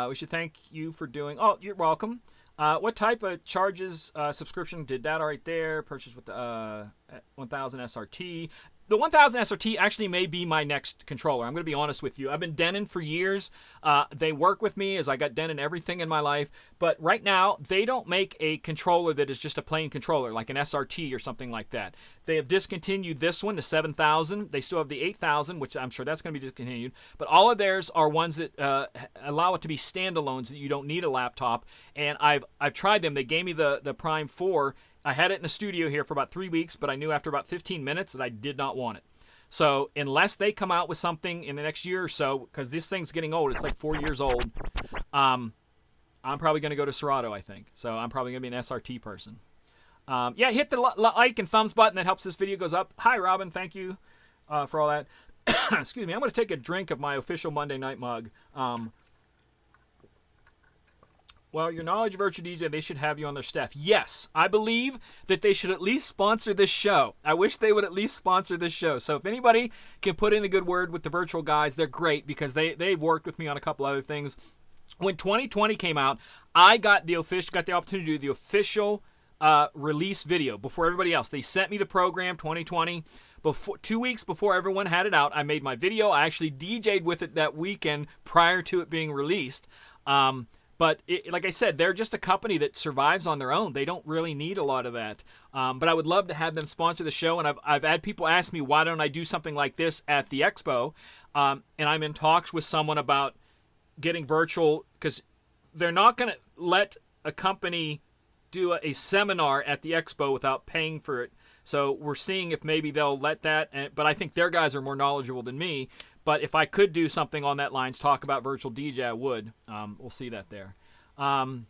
We should thank you for doing... Oh, you're welcome. What type of charges subscription did that right there? Purchase with the 1000 SRT. The 1000 SRT actually may be my next controller. I'm going to be honest with you. I've been Denon for years. They work with me as I got Denon everything in my life. But right now, they don't make a controller that is just a plain controller, like an SRT or something like that. They have discontinued this one, the 7000. They still have the 8000, which I'm sure that's going to be discontinued. But all of theirs are ones that allow it to be standalones, that you don't need a laptop. And I've tried them. They gave me the Prime 4. I had it in the studio here for about 3 weeks, but I knew after about 15 minutes that I did not want it. So unless they come out with something in the next year or so, because this thing's getting old, it's like 4 years old, I'm probably going to go to Serato, I think. So I'm probably going to be an SRT person. Yeah, hit the like and thumbs button. That helps this video goes up. Hi, Robin. Thank you for all that. Excuse me. I'm going to take a drink of my official Monday night mug. Well, your knowledge of Virtual DJ, they should have you on their staff. Yes, I believe that they should at least sponsor this show. I wish they would at least sponsor this show. So if anybody can put in a good word with the Virtual guys, they're great because they've worked with me on a couple other things. When 2020 came out, I got the opportunity to do the official release video before everybody else. They sent me the program 2020. 2 weeks before everyone had it out, I made my video. I actually DJ'd with it that weekend prior to it being released. But like I said, they're just a company that survives on their own. They don't really need a lot of that. But I would love to have them sponsor the show. And I've had people ask me, why don't I do something like this at the expo? And I'm in talks with someone about getting Virtual, because they're not going to let a company do a seminar at the expo without paying for it. So we're seeing if maybe they'll let that. But I think their guys are more knowledgeable than me. But if I could do something on that lines, talk about Virtual DJ, I would. We'll see that there. Do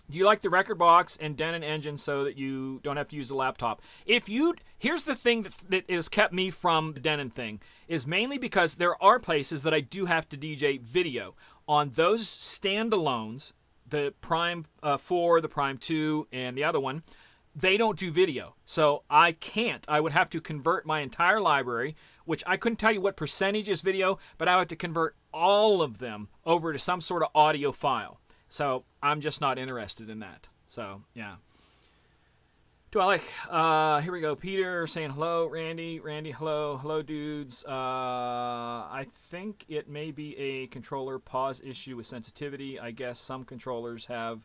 you like the record box and Denon engine so that you don't have to use a laptop? Here's the thing that has kept me from the Denon thing, is mainly because there are places that I do have to DJ video. On those standalones, the Prime 4, the Prime 2, and the other one, they don't do video. So I can't. I would have to convert my entire library, which I couldn't tell you what percentage is video, but I would have to convert all of them over to some sort of audio file. So I'm just not interested in that. So, yeah. Do I like... here we go. Peter saying hello. Randy, hello. Hello, dudes. I think it may be a controller pause issue with sensitivity. I guess some controllers have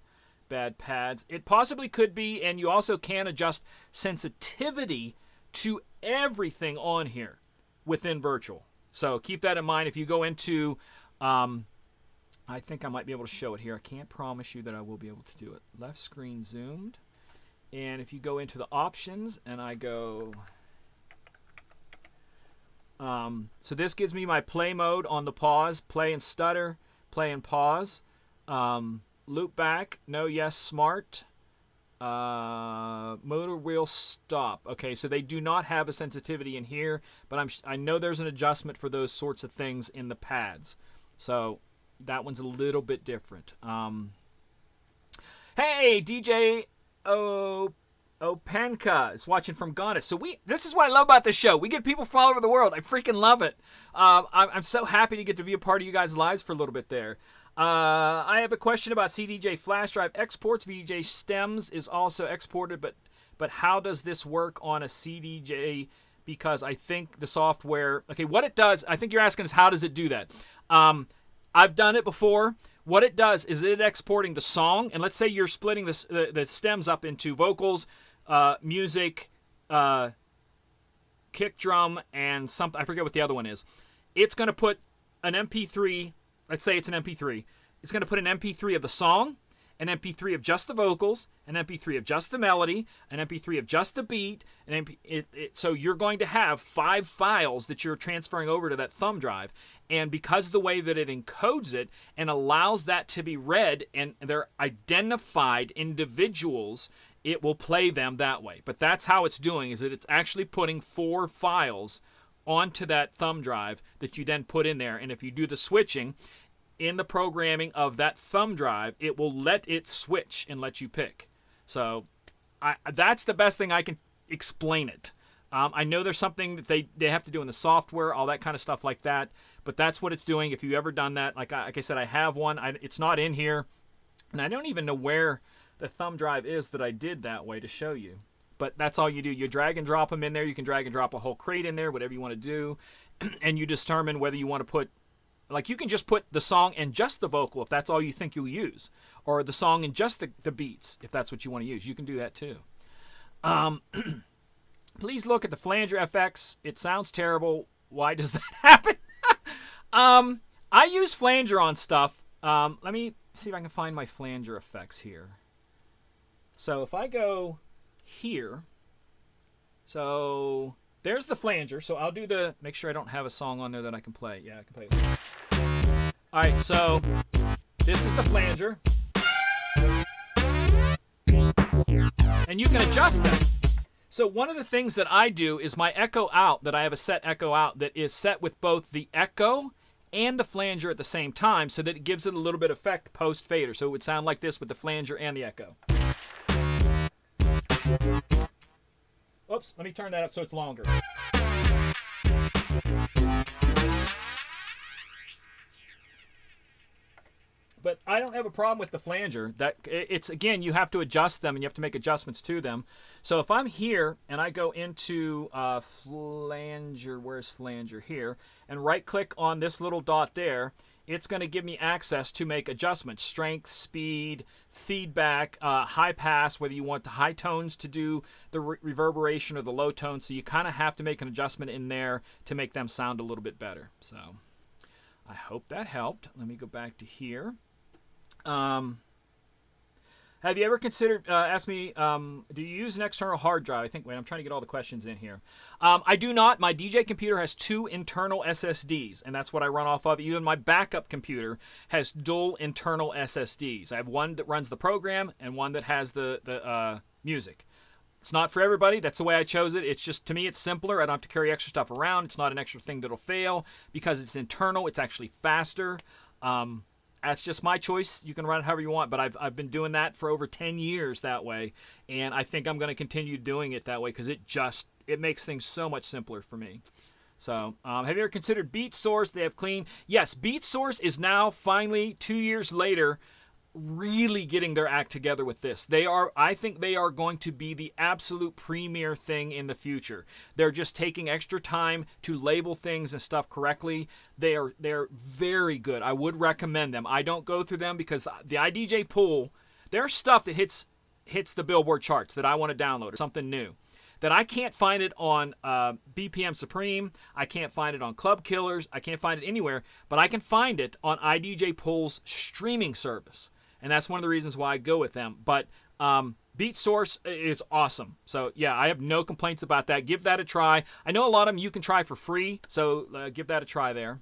bad pads. It possibly could be, and you also can adjust sensitivity to everything on here within virtual. So keep that in mind. If you go into, I think I might be able to show it here. I can't promise you that I will be able to do it. Left screen zoomed. And if you go into the options and I go, so this gives me my play mode on the pause, play and stutter, play and pause, loop back, no, yes, smart, motor wheel stop. Okay, so they do not have a sensitivity in here, but I know there's an adjustment for those sorts of things in the pads. So that one's a little bit different. Hey, DJ Opanka is watching from Ghana. So this is what I love about this show. We get people from all over the world. I freaking love it. I'm so happy to get to be a part of you guys' lives for a little bit there. I have a question about CDJ flash drive exports. VJ stems is also exported, but how does this work on a CDJ? Because I think the software, okay, what it does, I think you're asking is how does it do that? I've done it before. What it does is it exporting the song, and let's say you're splitting the stems up into vocals, music, kick drum, and something. I forget what the other one is. It's going to put an MP3. Let's say it's an MP3. It's going to put an MP3 of the song, an MP3 of just the vocals, an MP3 of just the melody, an MP3 of just the beat, so you're going to have 5 files that you're transferring over to that thumb drive. And because of the way that it encodes it and allows that to be read, and they're identified individuals, it will play them that way. But that's how it's doing, is that it's actually putting 4 files onto that thumb drive that you then put in there. And if you do the switching in the programming of that thumb drive, it will let it switch and let you pick. So that's the best thing I can explain it. I know there's something that they have to do in the software, all that kind of stuff like that, but that's what it's doing. If you've ever done that, like I said, I have one. It's not in here, and I don't even know where the thumb drive is that I did that way to show you. But that's all you do. You drag and drop them in there. You can drag and drop a whole crate in there, whatever you want to do, and you determine whether you want to put, like you can just put the song and just the vocal if that's all you think you'll use, or the song and just the beats if that's what you want to use. You can do that too. Please look at the flanger FX. It sounds terrible. Why does that happen? I use flanger on stuff. Let me see if I can find my flanger effects here. So if I go here, so there's the flanger. So I'll do make sure I don't have a song on there that I can play. Yeah, I can play it. All right, so this is the flanger. And you can adjust them. So one of the things that I do is my echo out, that I have a set echo out that is set with both the echo and the flanger at the same time, so that it gives it a little bit of effect post fader. So it would sound like this with the flanger and the echo. Oops, let me turn that up so it's longer. But I don't have a problem with the flanger. That it's, again, you have to adjust them and you have to make adjustments to them. So if I'm here and I go into flanger, where's flanger? Here, and right click on this little dot there, it's going to give me access to make adjustments: strength, speed, feedback, high pass, whether you want the high tones to do the reverberation or the low tones. So you kind of have to make an adjustment in there to make them sound a little bit better. So I hope that helped. Let me go back to here. Have you ever considered, ask me, do you use an external hard drive? I think, wait, I'm trying to get all the questions in here. I do not. My DJ computer has 2 internal SSDs, and that's what I run off of. Even my backup computer has dual internal SSDs. I have one that runs the program and one that has the music. It's not for everybody. That's the way I chose it. It's just, to me, it's simpler. I don't have to carry extra stuff around. It's not an extra thing that'll fail because it's internal. It's actually faster. That's just my choice. You can run it however you want, but I've been doing that for over 10 years that way, and I think I'm going to continue doing it that way because it makes things so much simpler for me. So, have you ever considered Beat Source? They have clean. Yes, Beat Source is now finally 2 years later really getting their act together with this. I think they are going to be the absolute premier thing in the future. They're just taking extra time to label things and stuff correctly. They're very good. I would recommend them. I don't go through them because the iDJ pool, There's stuff that hits the Billboard charts that I want to download, or something new, that I can't find it on BPM Supreme. I can't find it on Club Killers. I can't find it anywhere, but I can find it on iDJ Pool's streaming service. And that's one of the reasons why I go with them. But Beat Source is awesome. So, yeah, I have no complaints about that. Give that a try. I know a lot of them you can try for free, so give that a try there.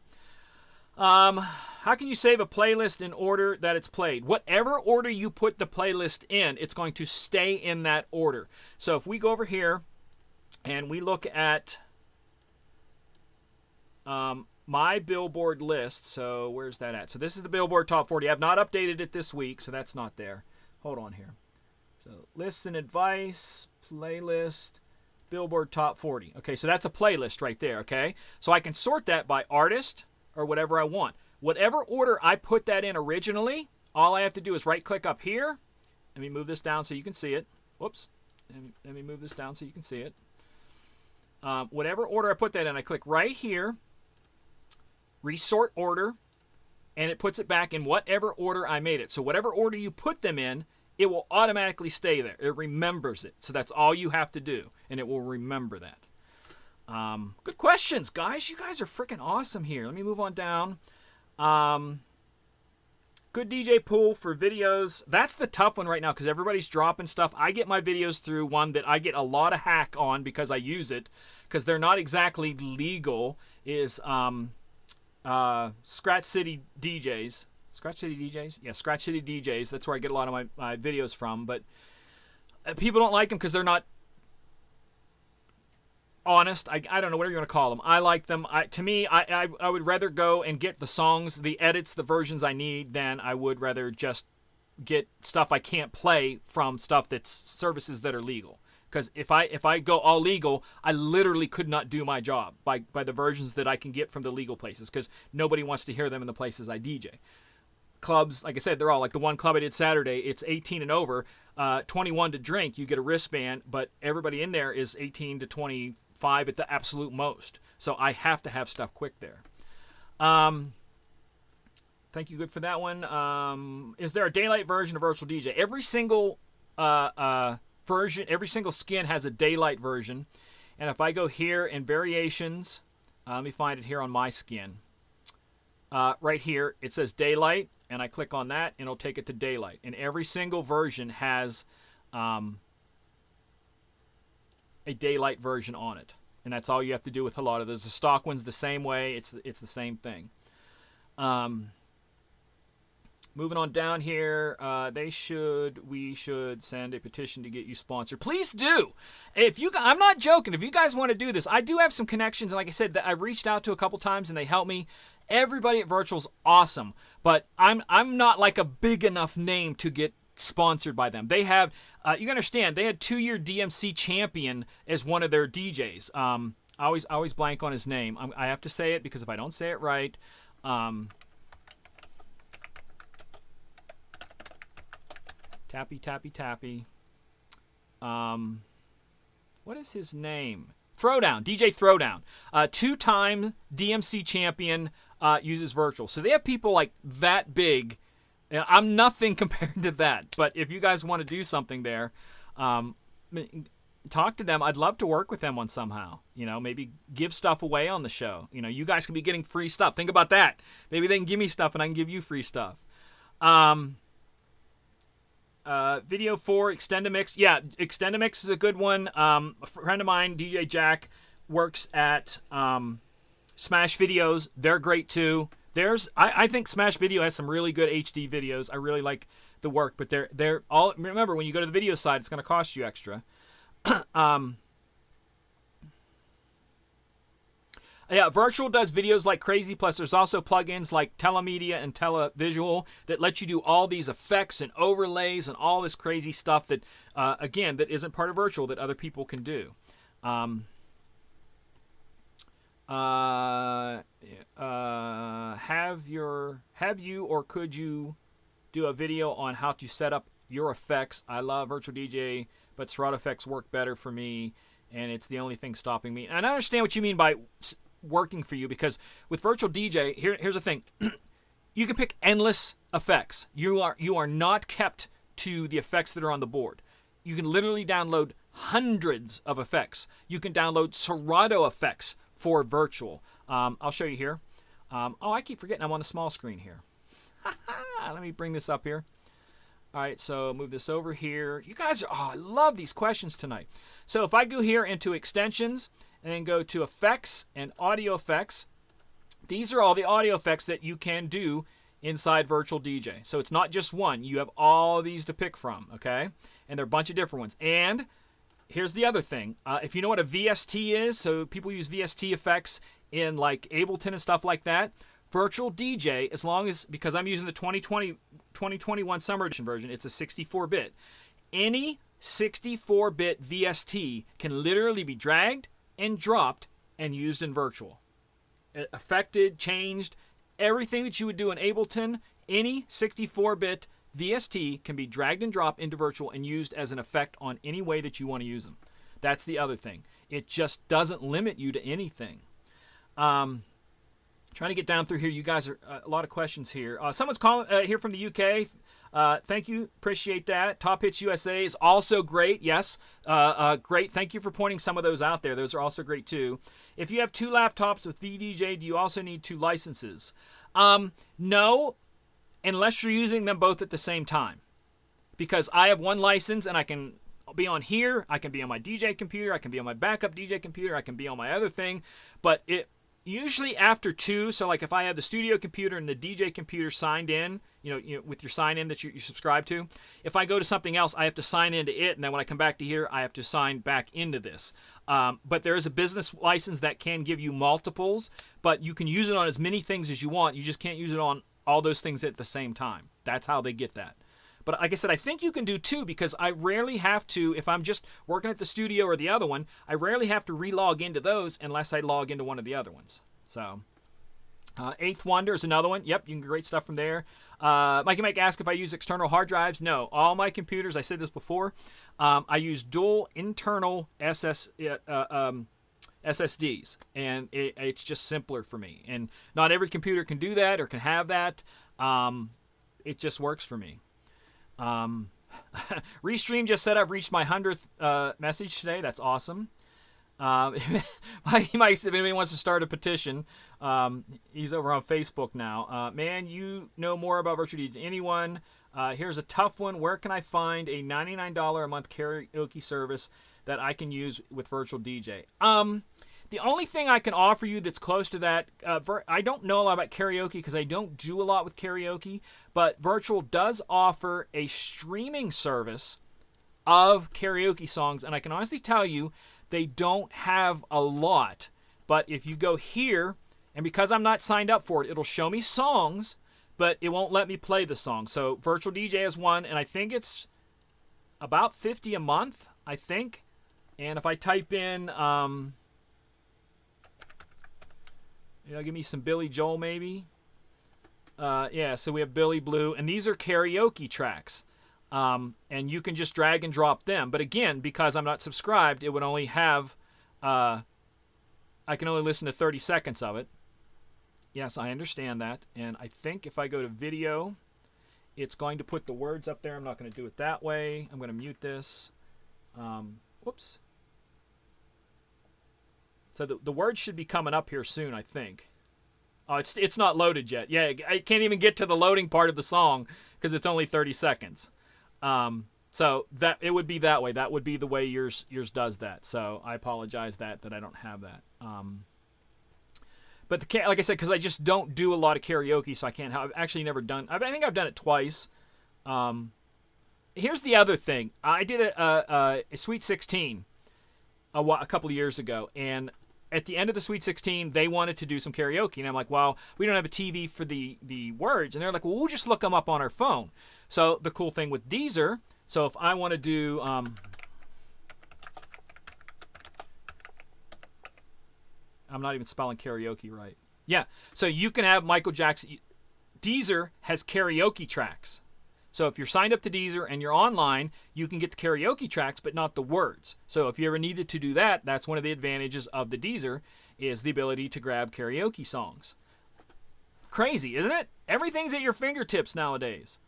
How can you save a playlist in order that it's played? Whatever order you put the playlist in, it's going to stay in that order. So if we go over here and we look at my Billboard list, so where's that at? So this is the Billboard Top 40. I've not updated it this week, so that's not there. Hold on here. So lists and advice, playlist, Billboard Top 40. Okay, so that's a playlist right there, okay? So I can sort that by artist or whatever I want. Whatever order I put that in originally, all I have to do is right-click up here. Let me move this down so you can see it. Whoops. Let me move this down so you can see it. Whatever order I put that in, I click right here, resort order, and it puts it back in whatever order I made it. So whatever order you put them in, it will automatically stay there. It remembers it. So that's all you have to do, and it will remember that. Good questions, guys. You guys are freaking awesome here. Let me move on down. Good DJ Pool for videos. That's the tough one right now because everybody's dropping stuff. I get my videos through one that I get a lot of hack on because I use it because they're not exactly legal. Is Scratch City DJs. Scratch City DJs? Yeah, Scratch City DJs. That's where I get a lot of my videos from. But people don't like them because they're not honest. I don't know, whatever you want to call them. I like them. To me, I would rather go and get the songs, the edits, the versions I need than I would rather just get stuff I can't play from stuff that's services that are legal. Because if I go all legal, I literally could not do my job by the versions that I can get from the legal places because nobody wants to hear them in the places I DJ. Clubs, like I said, they're all like the one club I did Saturday. It's 18 and over, 21 to drink. You get a wristband, but everybody in there is 18 to 25 at the absolute most. So I have to have stuff quick there. Thank you, good for that one. Is there a daylight version of Virtual DJ? Every single version, every single skin has a daylight version. And if I go here in variations, let me find it here on my skin. Right here, it says daylight, and I click on that, and it'll take it to daylight. And every single version has a daylight version on it. And that's all you have to do with a lot of those. The stock one's the same way. It's the same thing. Moving on down here, we should send a petition to get you sponsored. Please do. I'm not joking. If you guys want to do this, I do have some connections. And like I said, that I've reached out to a couple times and they help me. Everybody at Virtual's awesome, but I'm not like a big enough name to get sponsored by them. They have, you can understand, they had 2-year DMC champion as one of their DJs. I always blank on his name. I have to say it because if I don't say it right, Tappy. What is his name? Throwdown, DJ Throwdown. 2-time DMC champion, uses Virtual. So they have people like that big. I'm nothing compared to that. But if you guys want to do something there, talk to them. I'd love to work with them on somehow. Maybe give stuff away on the show. You guys can be getting free stuff. Think about that. Maybe they can give me stuff and I can give you free stuff. Video 4, Extendamix. Yeah, Extendamix is a good one. A friend of mine, DJ Jack, works at Smash Videos. They're great too. I think Smash Video has some really good HD videos. I really like the work, but they're all. Remember, when you go to the video side, it's going to cost you extra. Yeah, Virtual does videos like crazy, plus there's also plugins like Telemedia and Televisual that let you do all these effects and overlays and all this crazy stuff that, again, that isn't part of Virtual that other people can do. Have you or could you do a video on how to set up your effects? I love Virtual DJ, but Serato effects work better for me, and it's the only thing stopping me. And I understand what you mean by working for you, because with Virtual DJ, here's the thing. You can pick endless effects. You are not kept to the effects that are on the board. You can literally download hundreds of effects. You can download Serato effects for virtual. I'll show you here. Oh, I keep forgetting I'm on the small screen here. Let me bring this up here. All right, so move this over here. You guys are, I love these questions tonight. So if I go here into extensions and then go to effects and audio effects, these are all the audio effects that you can do inside Virtual DJ. So it's not just one. You have all these to pick from, okay? And there are a bunch of different ones. And here's the other thing. If you know what a VST is, so people use VST effects in like Ableton and stuff like that, Virtual DJ, as long as, because I'm using the 2021 Summer Edition version, it's a 64-bit. Any 64-bit VST can literally be dragged and dropped and used in Virtual. Affected, changed, everything that you would do in Ableton, any 64-bit VST can be dragged and dropped into Virtual and used as an effect on any way that you want to use them. That's the other thing. It just doesn't limit you to anything. Trying to get down through here. You guys are a lot of questions here. Someone's calling here from the UK. Thank you. Appreciate that. Top Hits USA is also great. Yes. Great. Thank you for pointing some of those out there. Those are also great too. If you have 2 laptops with VDJ, do you also need 2 licenses? No, unless you're using them both at the same time. Because I have 1 license and I can be on here. I can be on my DJ computer. I can be on my backup DJ computer. I can be on my other thing. But usually after 2, so like if I have the studio computer and the DJ computer signed in, you know with your sign in that you subscribe to, if I go to something else, I have to sign into it, and then when I come back to here, I have to sign back into this. But there is a business license that can give you multiples, but you can use it on as many things as you want. You just can't use it on all those things at the same time. That's how they get that. But like I said, I think you can do 2 because I rarely have to, if I'm just working at the studio or the other one, I rarely have to re-log into those unless I log into one of the other ones. So, Eighth Wonder is another one. Yep, you can get great stuff from there. Mikey Mike asked if I use external hard drives. No, all my computers, I said this before, I use dual internal SSDs, and it's just simpler for me. And not every computer can do that or can have that. It just works for me. Restream just said I've reached my 100th message today. That's awesome. He might, if anybody wants to start a petition, he's over on Facebook now. Man, you know more about virtual DJ than anyone. Here's a tough one. Where can I find a $99 a month karaoke service that I can use with virtual DJ? The only thing I can offer you that's close to that, I don't know a lot about karaoke because I don't do a lot with karaoke, but Virtual does offer a streaming service of karaoke songs, and I can honestly tell you they don't have a lot. But if you go here, and because I'm not signed up for it, it'll show me songs, but it won't let me play the song. So Virtual DJ is one, and I think it's about $50 a month, I think. And if I type in... give me some Billy Joel, maybe. Yeah, so we have Billy Blue, and these are karaoke tracks. And you can just drag and drop them. But again, because I'm not subscribed, it would only have... I can only listen to 30 seconds of it. Yes, I understand that. And I think if I go to video, it's going to put the words up there. I'm not going to do it that way. I'm going to mute this. Whoops. So the words should be coming up here soon, I think. Oh, it's not loaded yet. Yeah, I can't even get to the loading part of the song because it's only 30 seconds. So that it would be that way. That would be the way yours does that. So I apologize that I don't have that. But like I said, because I just don't do a lot of karaoke, so I can't. I've actually never done. I think I've done it twice. Here's the other thing. I did a Sweet 16 a couple of years ago, and at the end of the Sweet 16, they wanted to do some karaoke. And I'm like, well, we don't have a TV for the words. And they're like, well, we'll just look them up on our phone. So the cool thing with Deezer, so if I want to do... I'm not even spelling karaoke right. Yeah, so you can have Michael Jackson. Deezer has karaoke tracks. So if you're signed up to Deezer and you're online, you can get the karaoke tracks, but not the words. So if you ever needed to do that, that's one of the advantages of the Deezer, is the ability to grab karaoke songs. Crazy, isn't it? Everything's at your fingertips nowadays.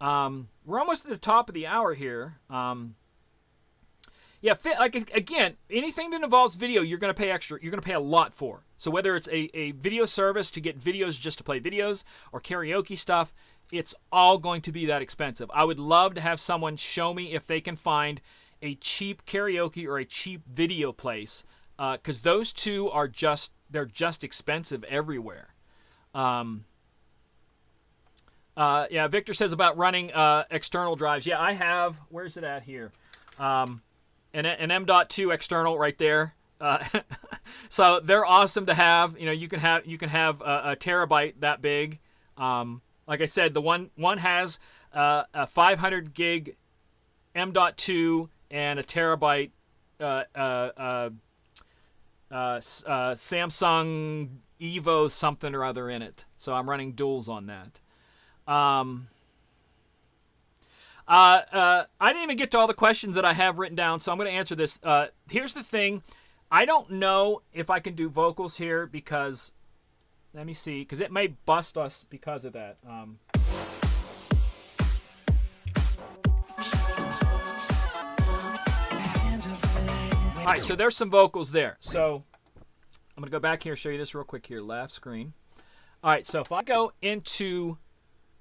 We're almost at the top of the hour here. Yeah, like again, anything that involves video, you're going to pay extra. You're going to pay a lot for. So whether it's a video service to get videos just to play videos or karaoke stuff, it's all going to be that expensive. I would love to have someone show me if they can find a cheap karaoke or a cheap video place, because those two are they're just expensive everywhere. Yeah, Victor says about running external drives. Yeah, I have. Where's it at here? An M.2 external right there. So they're awesome to have. You know, you can have a terabyte that big. Like I said, the one has a 500 gig M.2 and a terabyte Samsung Evo something or other in it. So I'm running duals on that. I didn't even get to all the questions that I have written down, so I'm going to answer this. Here's the thing. I don't know if I can do vocals here because, let me see, because it may bust us because of that. All right, so there's some vocals there. So I'm going to go back here and show you this real quick here, left screen. All right, so if I go into,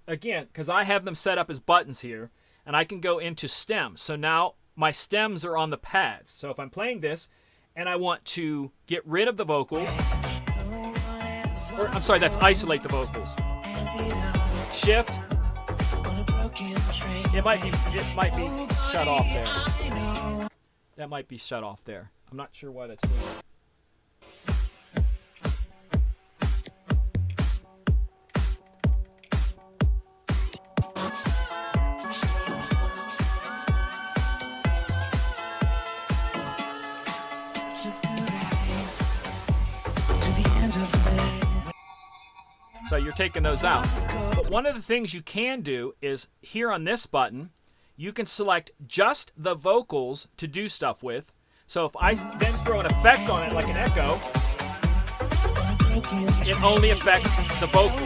again, because I have them set up as buttons here, and I can go into stems. So now my stems are on the pads. So if I'm playing this and I want to get rid of the vocals, or I'm sorry, that's isolate the vocals. Shift. It might be shut off there. That might be shut off there. I'm not sure why that's doing that. So you're taking those out. But one of the things you can do is here on this button, you can select just the vocals to do stuff with. So if I then throw an effect on it like an echo, it only affects the vocal.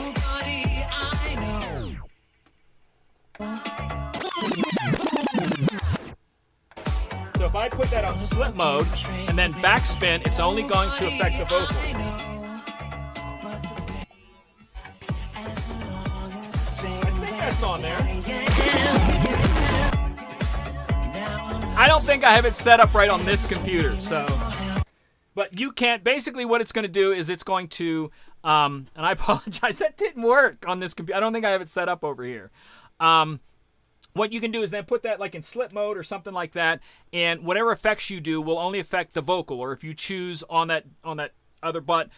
So if I put that on slip mode and then backspin, it's only going to affect the vocal. That's on there. I don't think I have it set up right on this computer, so. But you can't. Basically, what it's going to do is it's going to, and I apologize, that didn't work on this computer. I don't think I have it set up over here. What you can do is then put that like in slip mode or something like that, and whatever effects you do will only affect the vocal. Or if you choose on that other butt,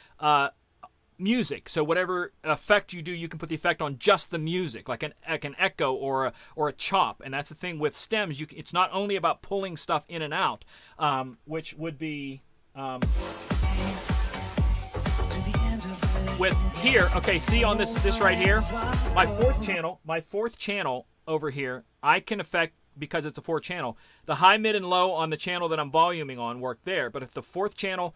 music. So whatever effect you do, you can put the effect on just the music, like an echo or a chop. And that's the thing with stems. It's not only about pulling stuff in and out, which would be with here. Okay, see on this right here, my fourth channel over here, I can affect, because it's a 4 channel, the high, mid, and low on the channel that I'm voluming on work there. But if the 4th channel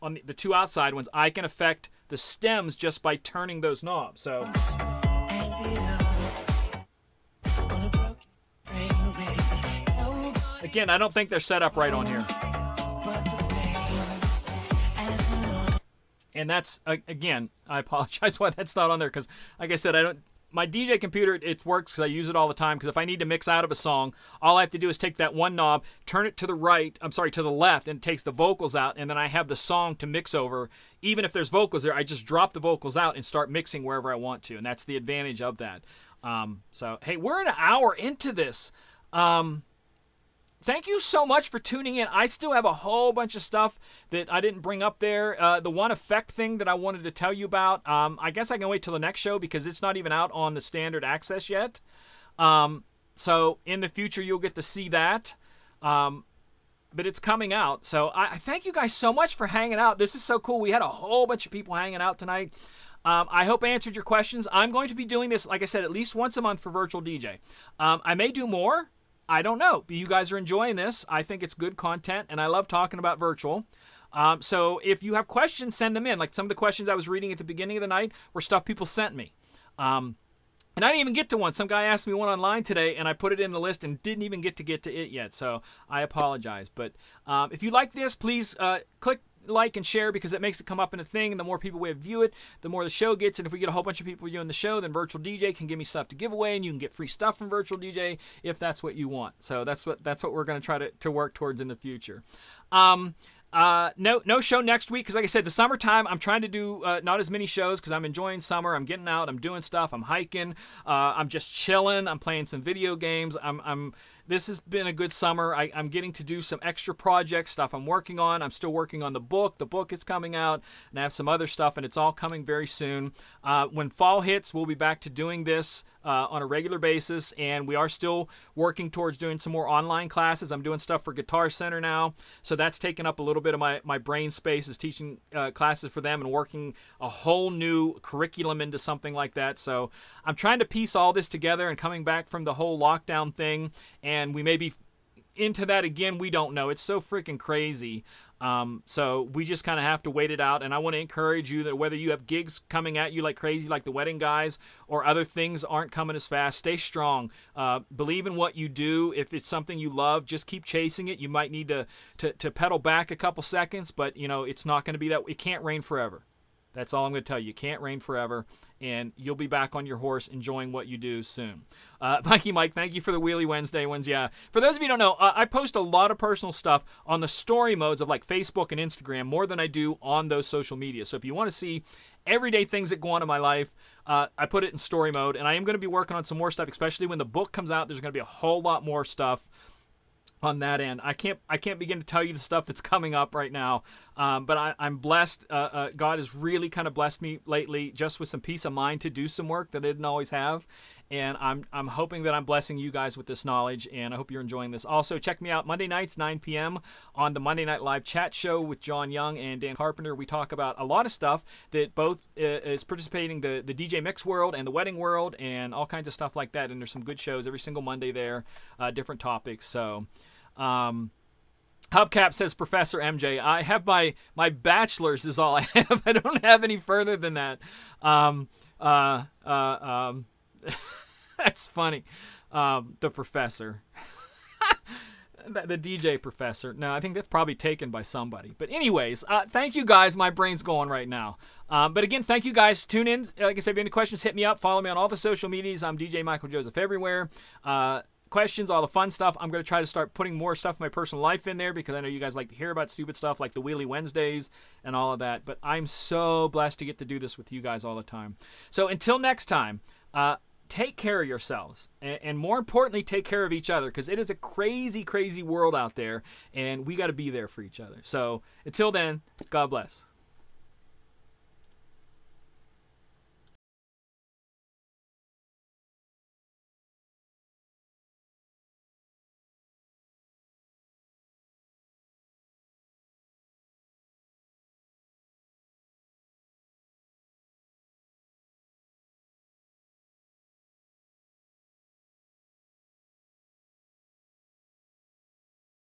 on the 2 outside ones, I can affect the stems just by turning those knobs. So again, I don't think they're set up right on here. And that's, again, I apologize why that's not on there, because like I said, my DJ computer, it works because I use it all the time, because if I need to mix out of a song, all I have to do is take that one knob, turn it to the left, and it takes the vocals out, and then I have the song to mix over. Even if there's vocals there, I just drop the vocals out and start mixing wherever I want to, and that's the advantage of that. So, hey, we're an hour into this. Thank you so much for tuning in. I still have a whole bunch of stuff that I didn't bring up there. The one effect thing that I wanted to tell you about, I guess I can wait till the next show because it's not even out on the standard access yet. So in the future, you'll get to see that. But it's coming out. So I thank you guys so much for hanging out. This is so cool. We had a whole bunch of people hanging out tonight. I hope I answered your questions. I'm going to be doing this, like I said, at least once a month for Virtual DJ. I may do more. I don't know. But you guys are enjoying this. I think it's good content, and I love talking about virtual. So if you have questions, send them in. Like some of the questions I was reading at the beginning of the night were stuff people sent me. And I didn't even get to one. Some guy asked me one online today, and I put it in the list and didn't even get to it yet. So I apologize. But if you like this, please click like and share, because it makes it come up in a thing. And the more people we view it, the more the show gets. And if we get a whole bunch of people viewing the show, then Virtual DJ can give me stuff to give away, and you can get free stuff from Virtual DJ if that's what you want. So that's what we're going to try to work towards in the future. No show next week because, like I said, the summertime, I'm trying to do not as many shows because I'm enjoying summer. I'm getting out, I'm doing stuff, I'm hiking, I'm just chilling, I'm playing some video games. This has been a good summer. I'm getting to do some extra project stuff I'm working on. I'm still working on the book. The book is coming out, and I have some other stuff, and it's all coming very soon. When fall hits, we'll be back to doing this on a regular basis, and we are still working towards doing some more online classes. I'm doing stuff for Guitar Center now, so that's taken up a little bit of my brain space, is teaching classes for them and working a whole new curriculum into something like that. So I'm trying to piece all this together, and coming back from the whole lockdown thing, and we may be into that again. We don't know. It's so freaking crazy. So we just kind of have to wait it out. And I want to encourage you that whether you have gigs coming at you like crazy, like the wedding guys, or other things aren't coming as fast, stay strong. Believe in what you do. If it's something you love, just keep chasing it. You might need to pedal back a couple seconds, but it's not going to be that. It can't rain forever. That's all I'm going to tell you. You can't rain forever, and you'll be back on your horse enjoying what you do soon. Mikey Mike, thank you for the Wheelie Wednesday ones. Yeah. For those of you who don't know, I post a lot of personal stuff on the story modes of like Facebook and Instagram more than I do on those social media. So if you want to see everyday things that go on in my life, I put it in story mode, and I am going to be working on some more stuff, especially when the book comes out. There's going to be a whole lot more stuff on that end. I can't begin to tell you the stuff that's coming up right now, but I'm blessed. God has really kind of blessed me lately, just with some peace of mind to do some work that I didn't always have, and I'm hoping that I'm blessing you guys with this knowledge, and I hope you're enjoying this. Also, check me out Monday nights 9 p.m. on the Monday Night Live chat show with John Young and Dan Carpenter. We talk about a lot of stuff that both is participating the DJ mix world and the wedding world and all kinds of stuff like that. And there's some good shows every single Monday there, different topics. So. Hubcap says, Professor MJ, I have my bachelor's is all I have. I don't have any further than that. That's funny. The professor. The DJ professor. No, I think that's probably taken by somebody. But anyways, thank you guys. My brain's going right now. But again, thank you guys. Tune in. Like I said, if you have any questions, hit me up. Follow me on all the social medias. I'm DJ Michael Joseph everywhere. Questions, all the fun stuff. I'm going to try to start putting more stuff in my personal life in there, because I know you guys like to hear about stupid stuff like the Wheelie Wednesdays and all of that. But I'm so blessed to get to do this with you guys all the time. So until next time, take care of yourselves. And more importantly, take care of each other, because it is a crazy, crazy world out there, and we got to be there for each other. So until then, God bless.